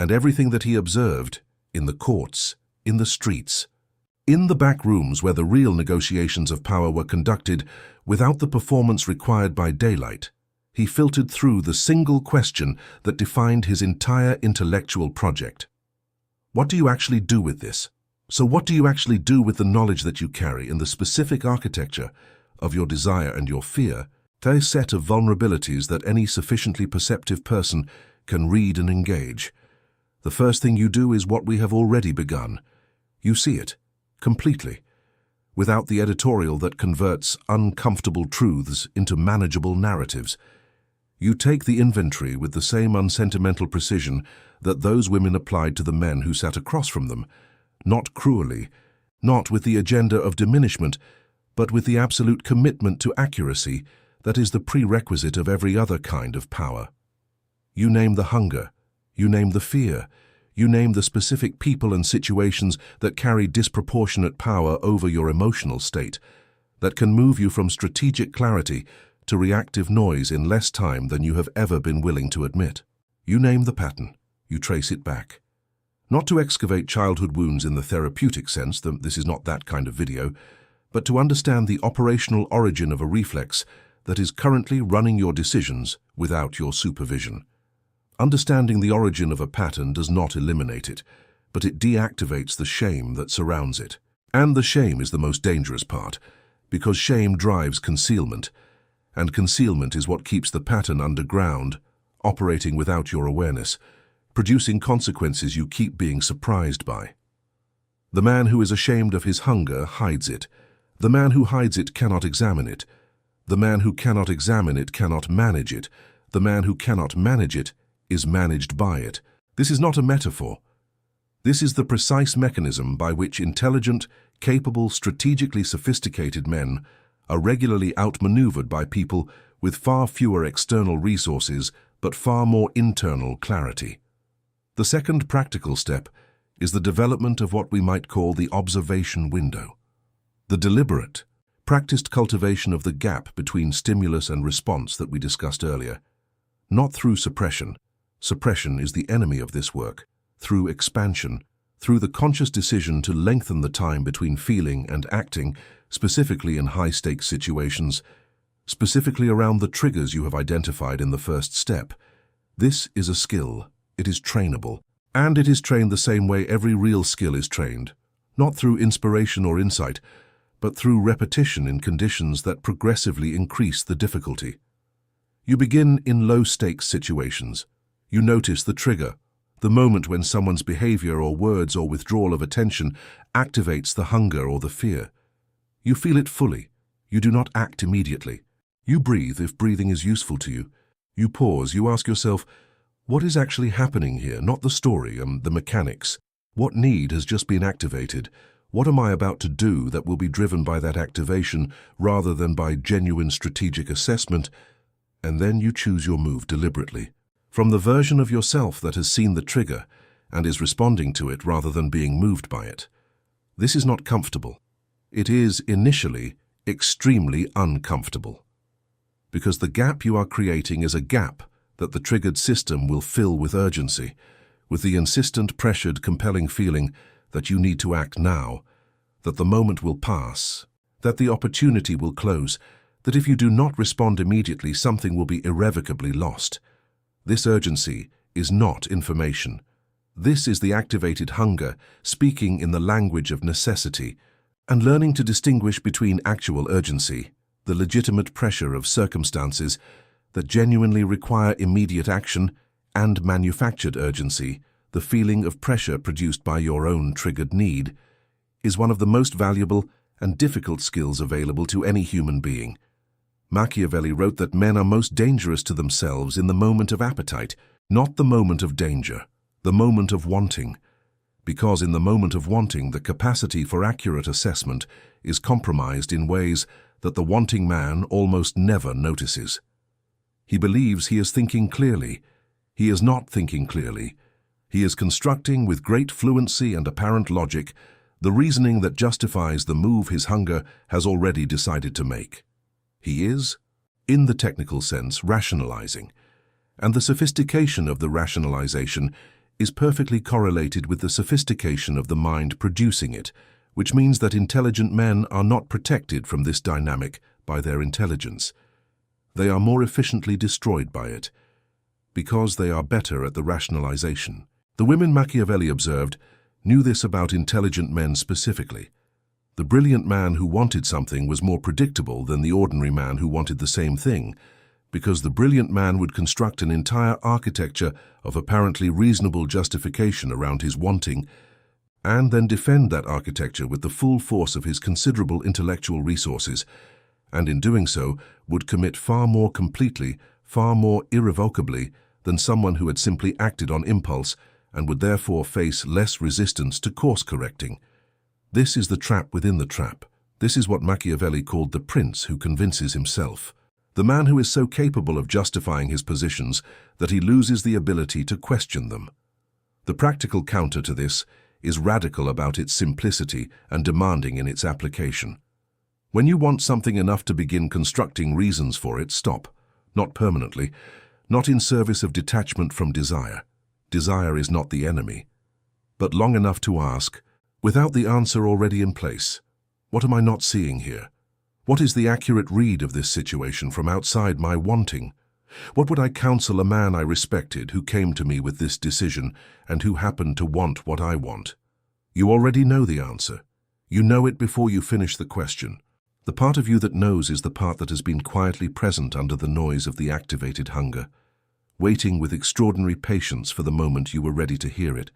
And everything that he observed, in the courts, in the streets, In the back rooms where the real negotiations of power were conducted without the performance required by daylight, he filtered through the single question that defined his entire intellectual project. What do you actually do with this? So what do you actually do with the knowledge that you carry in the specific architecture of your desire and your fear, a set of vulnerabilities that any sufficiently perceptive person can read and engage? The first thing you do is what we have already begun. You see it, completely, without the editorial that converts uncomfortable truths into manageable narratives. You take the inventory with the same unsentimental precision that those women applied to the men who sat across from them, not cruelly, not with the agenda of diminishment, but with the absolute commitment to accuracy that is the prerequisite of every other kind of power. You name the hunger, you name the fear, you name the specific people and situations that carry disproportionate power over your emotional state, that can move you from strategic clarity to reactive noise in less time than you have ever been willing to admit. You name the pattern, you trace it back. Not to excavate childhood wounds in the therapeutic sense, this is not that kind of video, but to understand the operational origin of a reflex that is currently running your decisions without your supervision. Understanding the origin of a pattern does not eliminate it, but it deactivates the shame that surrounds it. And the shame is the most dangerous part, because shame drives concealment, and concealment is what keeps the pattern underground, operating without your awareness, producing consequences you keep being surprised by. The man who is ashamed of his hunger hides it. The man who hides it cannot examine it. The man who cannot examine it cannot manage it. The man who cannot manage it is managed by it. This is not a metaphor. This is the precise mechanism by which intelligent, capable, strategically sophisticated men are regularly outmaneuvered by people with far fewer external resources but far more internal clarity. The second practical step is the development of what we might call the observation window. The deliberate, practiced cultivation of the gap between stimulus and response that we discussed earlier. Not through suppression. Suppression is the enemy of this work. Through expansion, through the conscious decision to lengthen the time between feeling and acting, specifically in high-stakes situations, specifically around the triggers you have identified in the first step. This is a skill. It is trainable, and it is trained the same way every real skill is trained, not through inspiration or insight, but through repetition in conditions that progressively increase the difficulty. You begin in low-stakes situations. You notice the trigger, the moment when someone's behavior or words or withdrawal of attention activates the hunger or the fear. You feel it fully. You do not act immediately. You breathe if breathing is useful to you. You pause. You ask yourself, what is actually happening here? Not the story, the mechanics. What need has just been activated? What am I about to do that will be driven by that activation rather than by genuine strategic assessment? And then you choose your move deliberately, from the version of yourself that has seen the trigger and is responding to it rather than being moved by it. This is not comfortable. It is, initially, extremely uncomfortable. Because the gap you are creating is a gap that the triggered system will fill with urgency, with the insistent, pressured, compelling feeling that you need to act now, that the moment will pass, that the opportunity will close, that if you do not respond immediately, something will be irrevocably lost. This urgency is not information. This is the activated hunger, speaking in the language of necessity, and learning to distinguish between actual urgency, the legitimate pressure of circumstances that genuinely require immediate action, and manufactured urgency, the feeling of pressure produced by your own triggered need, is one of the most valuable and difficult skills available to any human being. Machiavelli wrote that men are most dangerous to themselves in the moment of appetite, not the moment of danger, the moment of wanting, because in the moment of wanting the capacity for accurate assessment is compromised in ways that the wanting man almost never notices. He believes he is thinking clearly. He is not thinking clearly. He is constructing with great fluency and apparent logic the reasoning that justifies the move his hunger has already decided to make. He is, in the technical sense, rationalizing, and the sophistication of the rationalization is perfectly correlated with the sophistication of the mind producing it, which means that intelligent men are not protected from this dynamic by their intelligence. They are more efficiently destroyed by it, because they are better at the rationalization. The women Machiavelli observed knew this about intelligent men specifically. The brilliant man who wanted something was more predictable than the ordinary man who wanted the same thing, because the brilliant man would construct an entire architecture of apparently reasonable justification around his wanting, and then defend that architecture with the full force of his considerable intellectual resources, and in doing so would commit far more completely, far more irrevocably than someone who had simply acted on impulse and would therefore face less resistance to course-correcting. This is the trap within the trap. This is what Machiavelli called the prince who convinces himself. The man who is so capable of justifying his positions that he loses the ability to question them. The practical counter to this is radical about its simplicity and demanding in its application. When you want something enough to begin constructing reasons for it, stop. Not permanently, not in service of detachment from desire. Desire is not the enemy. But long enough to ask, without the answer already in place, what am I not seeing here? What is the accurate read of this situation from outside my wanting? What would I counsel a man I respected who came to me with this decision and who happened to want what I want? You already know the answer. You know it before you finish the question. The part of you that knows is the part that has been quietly present under the noise of the activated hunger, waiting with extraordinary patience for the moment you were ready to hear it.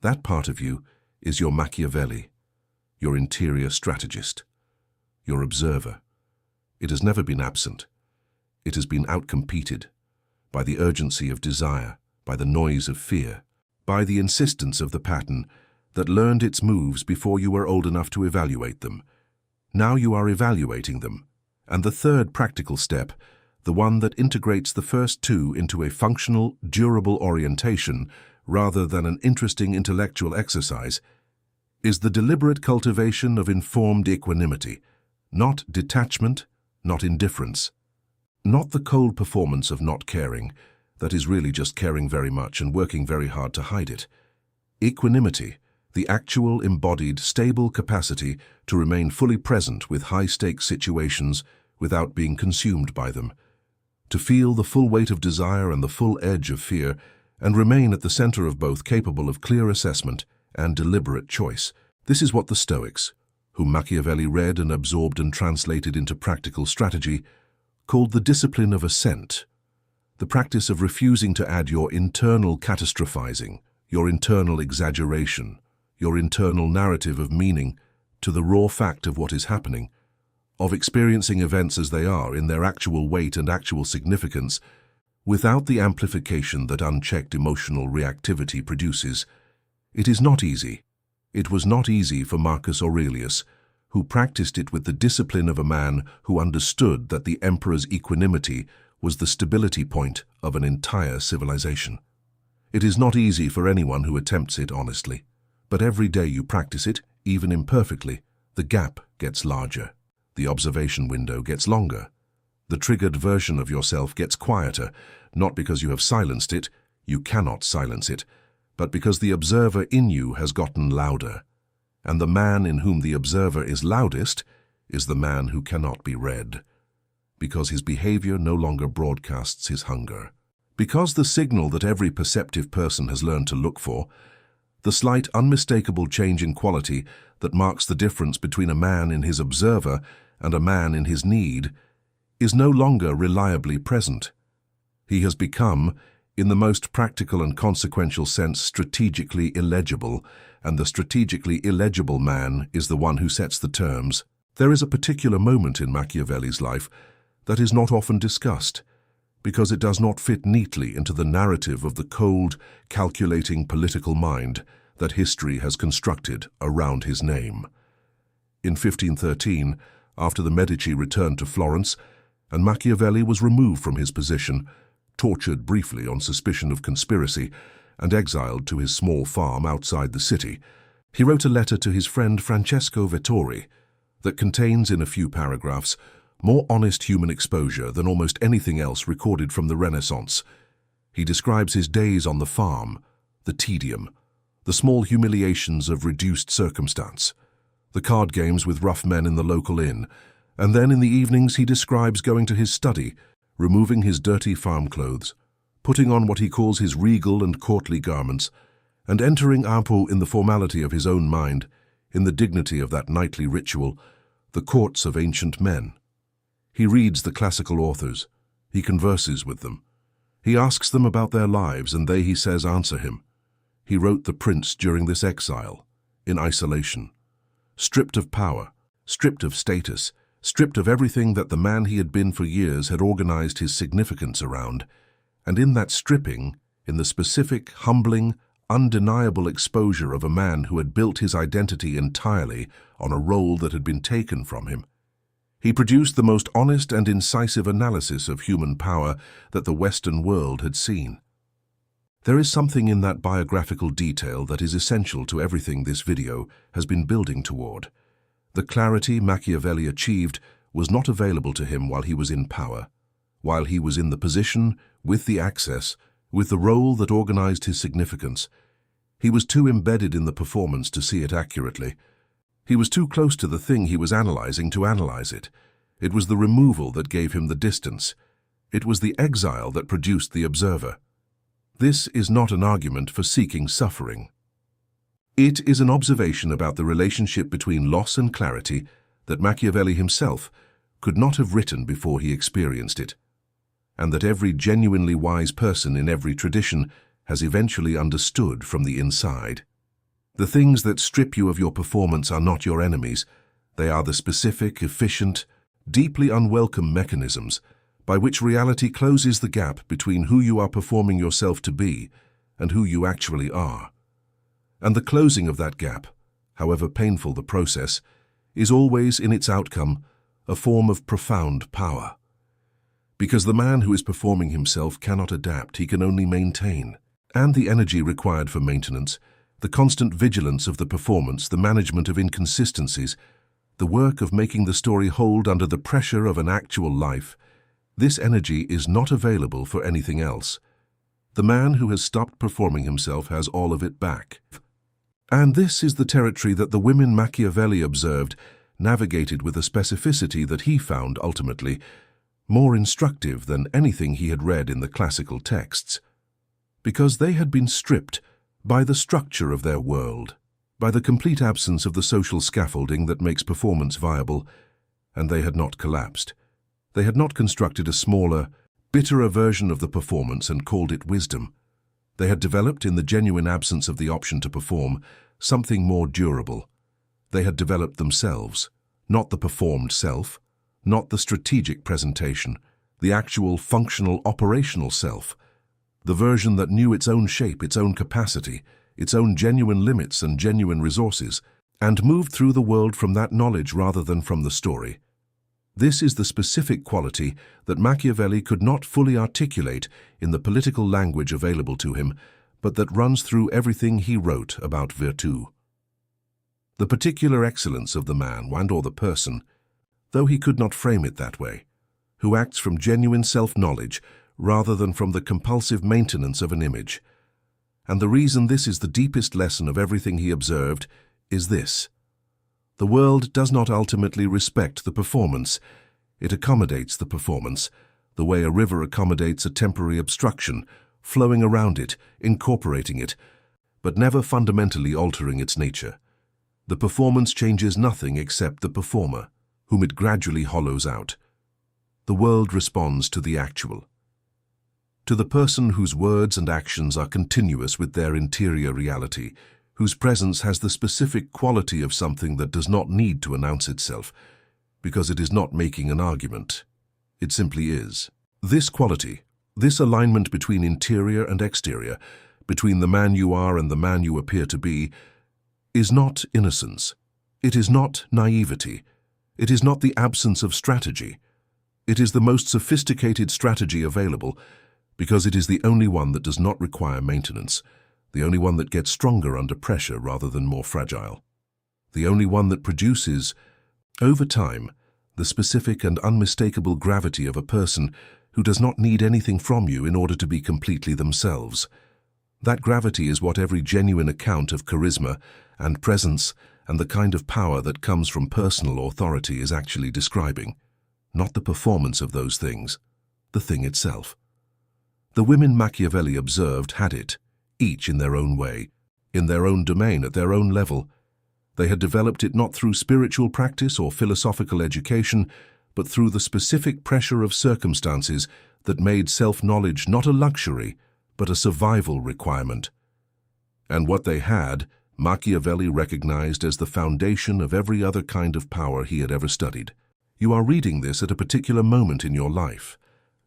That part of you is your Machiavelli, your interior strategist, your observer. It has never been absent. It has been outcompeted by the urgency of desire, by the noise of fear, by the insistence of the pattern that learned its moves before you were old enough to evaluate them. Now you are evaluating them. And the third practical step, the one that integrates the first two into a functional, durable orientation rather than an interesting intellectual exercise, is the deliberate cultivation of informed equanimity, not detachment, not indifference, not the cold performance of not caring, that is really just caring very much and working very hard to hide it. Equanimity, the actual, embodied, stable capacity to remain fully present with high-stakes situations without being consumed by them, to feel the full weight of desire and the full edge of fear, and remain at the center of both, capable of clear assessment and deliberate choice. This is what the Stoics, whom Machiavelli read and absorbed and translated into practical strategy, called the discipline of assent, the practice of refusing to add your internal catastrophizing, your internal exaggeration, your internal narrative of meaning to the raw fact of what is happening, of experiencing events as they are in their actual weight and actual significance, without the amplification that unchecked emotional reactivity produces. It is not easy. It was not easy for Marcus Aurelius, who practiced it with the discipline of a man who understood that the emperor's equanimity was the stability point of an entire civilization. It is not easy for anyone who attempts it honestly, but every day you practice it, even imperfectly, the gap gets larger. The observation window gets longer. The triggered version of yourself gets quieter, not because you have silenced it, you cannot silence it, but because the observer in you has gotten louder. And the man in whom the observer is loudest is the man who cannot be read, because his behavior no longer broadcasts his hunger. Because the signal that every perceptive person has learned to look for, the slight, unmistakable change in quality that marks the difference between a man in his observer and a man in his need, is no longer reliably present. He has become, in the most practical and consequential sense, strategically illegible, and the strategically illegible man is the one who sets the terms. There is a particular moment in Machiavelli's life that is not often discussed, because it does not fit neatly into the narrative of the cold, calculating political mind that history has constructed around his name. In 1513, after the Medici returned to Florence, and Machiavelli was removed from his position, tortured briefly on suspicion of conspiracy, and exiled to his small farm outside the city, he wrote a letter to his friend Francesco Vettori that contains, in a few paragraphs, more honest human exposure than almost anything else recorded from the Renaissance. He describes his days on the farm, the tedium, the small humiliations of reduced circumstance, the card games with rough men in the local inn, and then in the evenings he describes going to his study, removing his dirty farm clothes, putting on what he calls his regal and courtly garments, and entering Apo in the formality of his own mind, in the dignity of that nightly ritual, the courts of ancient men. He reads the classical authors. He converses with them. He asks them about their lives, and they, he says, answer him. He wrote The Prince during this exile, in isolation. Stripped of power, stripped of status, stripped of everything that the man he had been for years had organized his significance around, and in that stripping, in the specific, humbling, undeniable exposure of a man who had built his identity entirely on a role that had been taken from him, he produced the most honest and incisive analysis of human power that the Western world had seen. There is something in that biographical detail that is essential to everything this video has been building toward. The clarity Machiavelli achieved was not available to him while he was in power, while he was in the position, with the access, with the role that organized his significance. He was too embedded in the performance to see it accurately. He was too close to the thing he was analyzing to analyze it. It was the removal that gave him the distance. It was the exile that produced the observer. This is not an argument for seeking suffering. It is an observation about the relationship between loss and clarity that Machiavelli himself could not have written before he experienced it, and that every genuinely wise person in every tradition has eventually understood from the inside. The things that strip you of your performance are not your enemies. They are the specific, efficient, deeply unwelcome mechanisms by which reality closes the gap between who you are performing yourself to be and who you actually are. And the closing of that gap, however painful the process, is always in its outcome a form of profound power. Because the man who is performing himself cannot adapt, he can only maintain. And the energy required for maintenance, the constant vigilance of the performance, the management of inconsistencies, the work of making the story hold under the pressure of an actual life, this energy is not available for anything else. The man who has stopped performing himself has all of it back. And this is the territory that the women Machiavelli observed navigated with a specificity that he found ultimately more instructive than anything he had read in the classical texts, because they had been stripped by the structure of their world, by the complete absence of the social scaffolding that makes performance viable, and they had not collapsed. They had not constructed a smaller, bitterer version of the performance and called it wisdom. They had developed, in the genuine absence of the option to perform, something more durable. They had developed themselves, not the performed self, not the strategic presentation, the actual functional operational self, the version that knew its own shape, its own capacity, its own genuine limits and genuine resources, and moved through the world from that knowledge rather than from the story. This is the specific quality that Machiavelli could not fully articulate in the political language available to him, but that runs through everything he wrote about virtù. The particular excellence of the man and/or the person, though he could not frame it that way, who acts from genuine self-knowledge rather than from the compulsive maintenance of an image. And the reason this is the deepest lesson of everything he observed is this: the world does not ultimately respect the performance. It accommodates the performance, the way a river accommodates a temporary obstruction, flowing around it, incorporating it, but never fundamentally altering its nature. The performance changes nothing except the performer, whom it gradually hollows out. The world responds to the actual. To the person whose words and actions are continuous with their interior reality, whose presence has the specific quality of something that does not need to announce itself, because it is not making an argument. It simply is. This quality, this alignment between interior and exterior, between the man you are and the man you appear to be, is not innocence. It is not naivety. It is not the absence of strategy. It is the most sophisticated strategy available, because it is the only one that does not require maintenance, the only one that gets stronger under pressure rather than more fragile, the only one that produces, over time, the specific and unmistakable gravity of a person who does not need anything from you in order to be completely themselves. That gravity is what every genuine account of charisma and presence and the kind of power that comes from personal authority is actually describing, not the performance of those things, the thing itself. The women Machiavelli observed had it, each in their own way, in their own domain, at their own level. They had developed it not through spiritual practice or philosophical education, but through the specific pressure of circumstances that made self-knowledge not a luxury, but a survival requirement. And what they had, Machiavelli recognized as the foundation of every other kind of power he had ever studied. You are reading this at a particular moment in your life,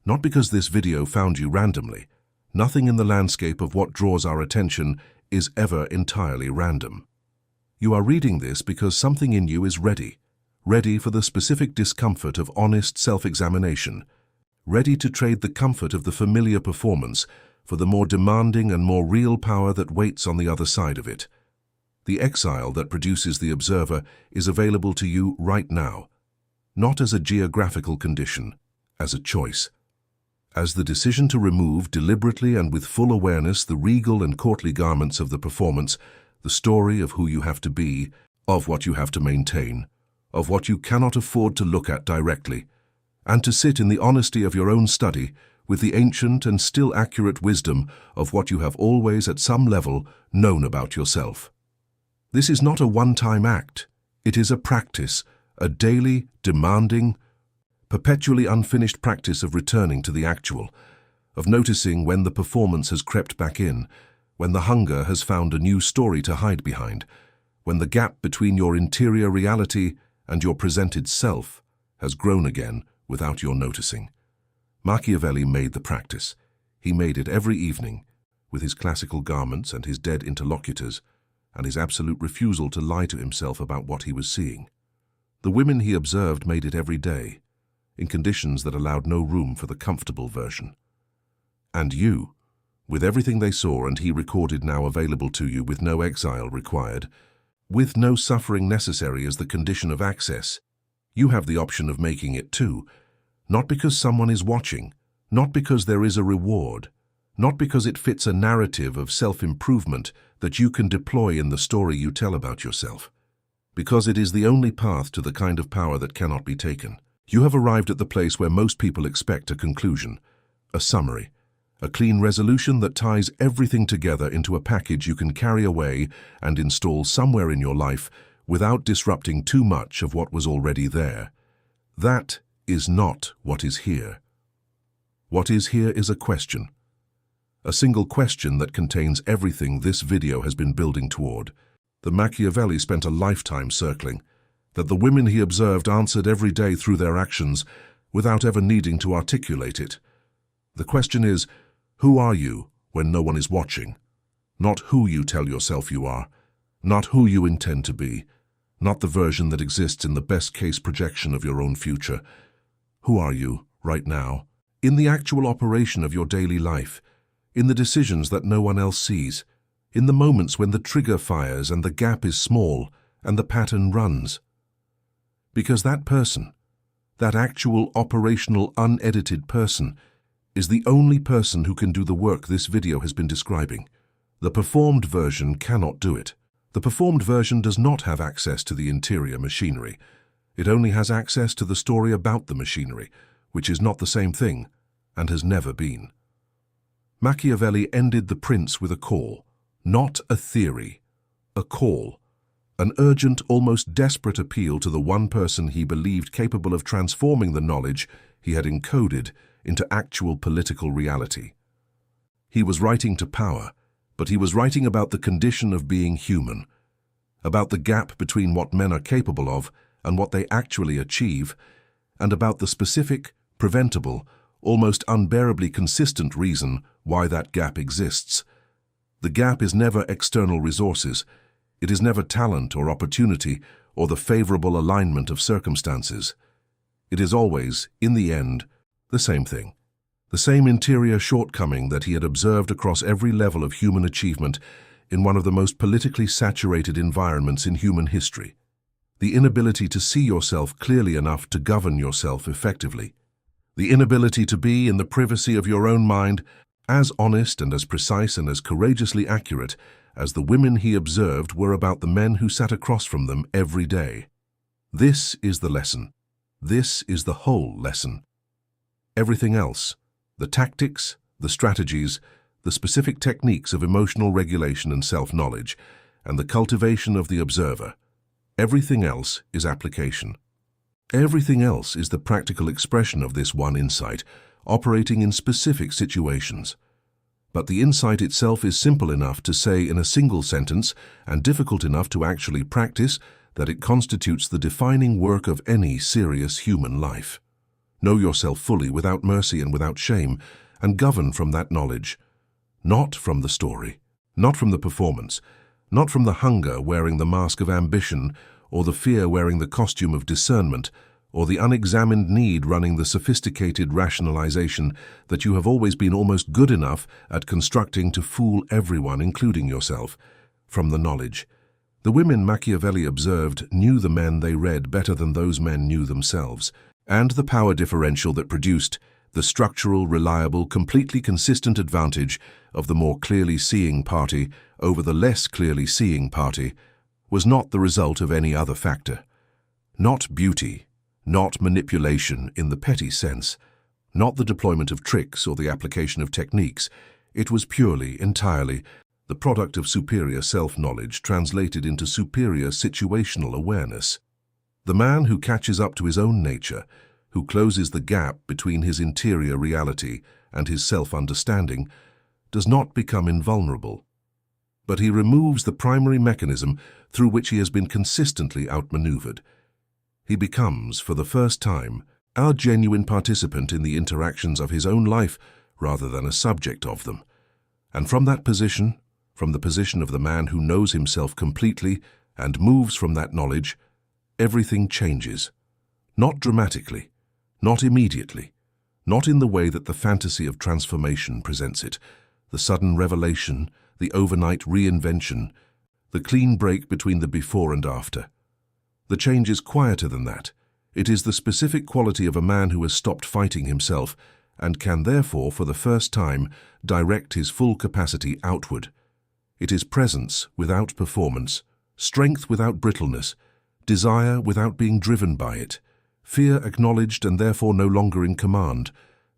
not because this video found you randomly. Nothing in the landscape of what draws our attention is ever entirely random. You are reading this because something in you is ready for the specific discomfort of honest self-examination, ready to trade the comfort of the familiar performance for the more demanding and more real power that waits on the other side of it. The exile that produces the observer is available to you right now, not as a geographical condition, as a choice. As the decision to remove deliberately and with full awareness the regal and courtly garments of the performance, the story of who you have to be, of what you have to maintain, of what you cannot afford to look at directly, and to sit in the honesty of your own study with the ancient and still accurate wisdom of what you have always at some level known about yourself. This is not a one-time act. It is a practice, a daily, demanding, perpetually unfinished practice of returning to the actual, of noticing when the performance has crept back in, when the hunger has found a new story to hide behind, when the gap between your interior reality and your presented self has grown again without your noticing. Machiavelli made the practice. He made it every evening, with his classical garments and his dead interlocutors, and his absolute refusal to lie to himself about what he was seeing. The women he observed made it every day, in conditions that allowed no room for the comfortable version. And you, with everything they saw and he recorded now available to you with no exile required, with no suffering necessary as the condition of access, you have the option of making it too, not because someone is watching, not because there is a reward, not because it fits a narrative of self-improvement that you can deploy in the story you tell about yourself, because it is the only path to the kind of power that cannot be taken. You have arrived at the place where most people expect a conclusion, a summary, a clean resolution that ties everything together into a package you can carry away and install somewhere in your life without disrupting too much of what was already there. That is not what is here. What is here is a question. A single question that contains everything this video has been building toward. The Machiavelli spent a lifetime circling, that the women he observed answered every day through their actions without ever needing to articulate it. The question is, who are you when no one is watching? Not who you tell yourself you are, not who you intend to be, not the version that exists in the best-case projection of your own future. Who are you, right now, in the actual operation of your daily life, in the decisions that no one else sees, in the moments when the trigger fires and the gap is small and the pattern runs? Because that person, that actual operational unedited person, is the only person who can do the work this video has been describing. The performed version cannot do it. The performed version does not have access to the interior machinery. It only has access to the story about the machinery, which is not the same thing and has never been. Machiavelli ended The Prince with a call, not a theory, a call, an urgent, almost desperate appeal to the one person he believed capable of transforming the knowledge he had encoded into actual political reality. He was writing to power, but he was writing about the condition of being human, about the gap between what men are capable of and what they actually achieve, and about the specific, preventable, almost unbearably consistent reason why that gap exists. The gap is never external resources. It is never talent or opportunity or the favorable alignment of circumstances. It is always, in the end, the same thing. The same interior shortcoming that he had observed across every level of human achievement in one of the most politically saturated environments in human history. The inability to see yourself clearly enough to govern yourself effectively. The inability to be, in the privacy of your own mind, as honest and as precise and as courageously accurate as the women he observed were about the men who sat across from them every day. This is the lesson. This is the whole lesson. Everything else, the tactics, the strategies, the specific techniques of emotional regulation and self-knowledge, and the cultivation of the observer, everything else is application. Everything else is the practical expression of this one insight, operating in specific situations. But the insight itself is simple enough to say in a single sentence and difficult enough to actually practice that it constitutes the defining work of any serious human life. Know yourself fully, without mercy and without shame, and govern from that knowledge. Not from the story, not from the performance, not from the hunger wearing the mask of ambition, or the fear wearing the costume of discernment, or the unexamined need running the sophisticated rationalization that you have always been almost good enough at constructing to fool everyone, including yourself, from the knowledge. The women Machiavelli observed knew the men they read better than those men knew themselves, and the power differential that produced the structural, reliable, completely consistent advantage of the more clearly seeing party over the less clearly seeing party was not the result of any other factor. Not beauty, not manipulation in the petty sense, not the deployment of tricks or the application of techniques. It was purely, entirely, the product of superior self-knowledge translated into superior situational awareness. The man who catches up to his own nature, who closes the gap between his interior reality and his self-understanding, does not become invulnerable. But he removes the primary mechanism through which he has been consistently outmaneuvered. He becomes, for the first time, our genuine participant in the interactions of his own life rather than a subject of them. And from that position, from the position of the man who knows himself completely and moves from that knowledge, everything changes. Not dramatically, not immediately, not in the way that the fantasy of transformation presents it, the sudden revelation, the overnight reinvention, the clean break between the before and after. The change is quieter than that. It is the specific quality of a man who has stopped fighting himself and can therefore, for the first time, direct his full capacity outward. It is presence without performance, strength without brittleness, desire without being driven by it, fear acknowledged and therefore no longer in command,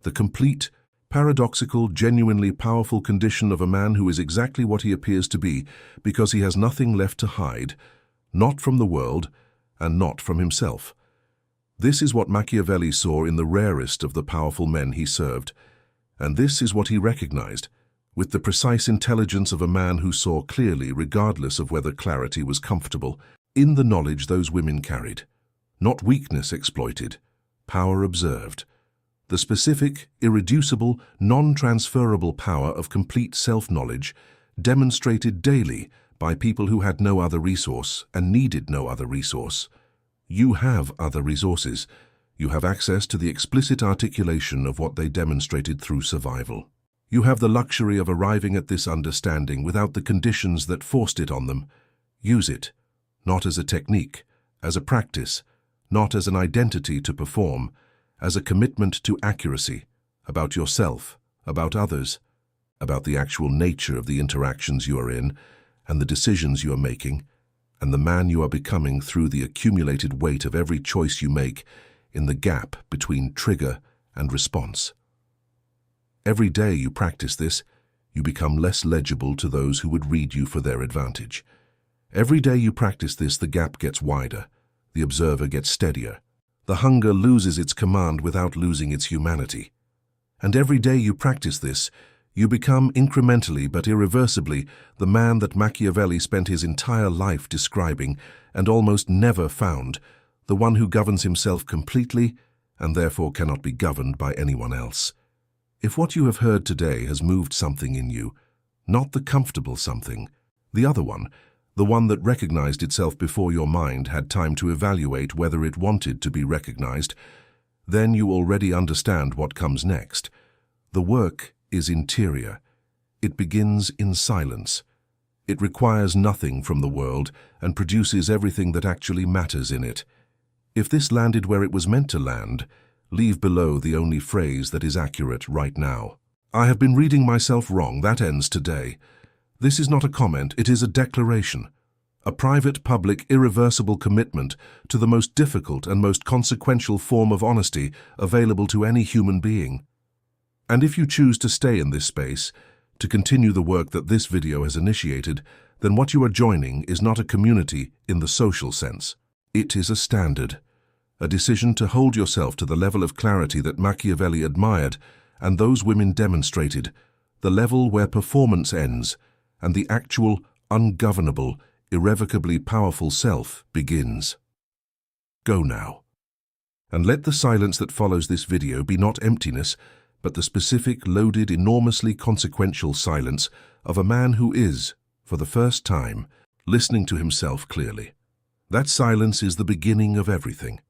the complete, paradoxical, genuinely powerful condition of a man who is exactly what he appears to be because he has nothing left to hide, not from the world and not from himself. This is what Machiavelli saw in the rarest of the powerful men he served, and this is what he recognized, with the precise intelligence of a man who saw clearly, regardless of whether clarity was comfortable, in the knowledge those women carried. Not weakness exploited, power observed. The specific, irreducible, non-transferable power of complete self-knowledge demonstrated daily by people who had no other resource and needed no other resource. You have other resources. You have access to the explicit articulation of what they demonstrated through survival. You have the luxury of arriving at this understanding without the conditions that forced it on them. Use it, not as a technique, as a practice, not as an identity to perform, as a commitment to accuracy, about yourself, about others, about the actual nature of the interactions you are in, and the decisions you are making, and the man you are becoming through the accumulated weight of every choice you make in the gap between trigger and response. Every day you practice this, you become less legible to those who would read you for their advantage. Every day you practice this, the gap gets wider, the observer gets steadier. The hunger loses its command without losing its humanity. And every day you practice this, you become incrementally but irreversibly the man that Machiavelli spent his entire life describing and almost never found, the one who governs himself completely and therefore cannot be governed by anyone else. If what you have heard today has moved something in you, not the comfortable something, the other one, the one that recognized itself before your mind had time to evaluate whether it wanted to be recognized, then you already understand what comes next. The work is interior. It begins in silence. It requires nothing from the world and produces everything that actually matters in it. If this landed where it was meant to land, leave below the only phrase that is accurate right now. I have been reading myself wrong. That ends today. This is not a comment, it is a declaration. A private, public, irreversible commitment to the most difficult and most consequential form of honesty available to any human being. And if you choose to stay in this space, to continue the work that this video has initiated, then what you are joining is not a community in the social sense. It is a standard, a decision to hold yourself to the level of clarity that Machiavelli admired and those women demonstrated, the level where performance ends and the actual, ungovernable, irrevocably powerful self begins. Go now. And let the silence that follows this video be not emptiness, but the specific, loaded, enormously consequential silence of a man who is, for the first time, listening to himself clearly. That silence is the beginning of everything.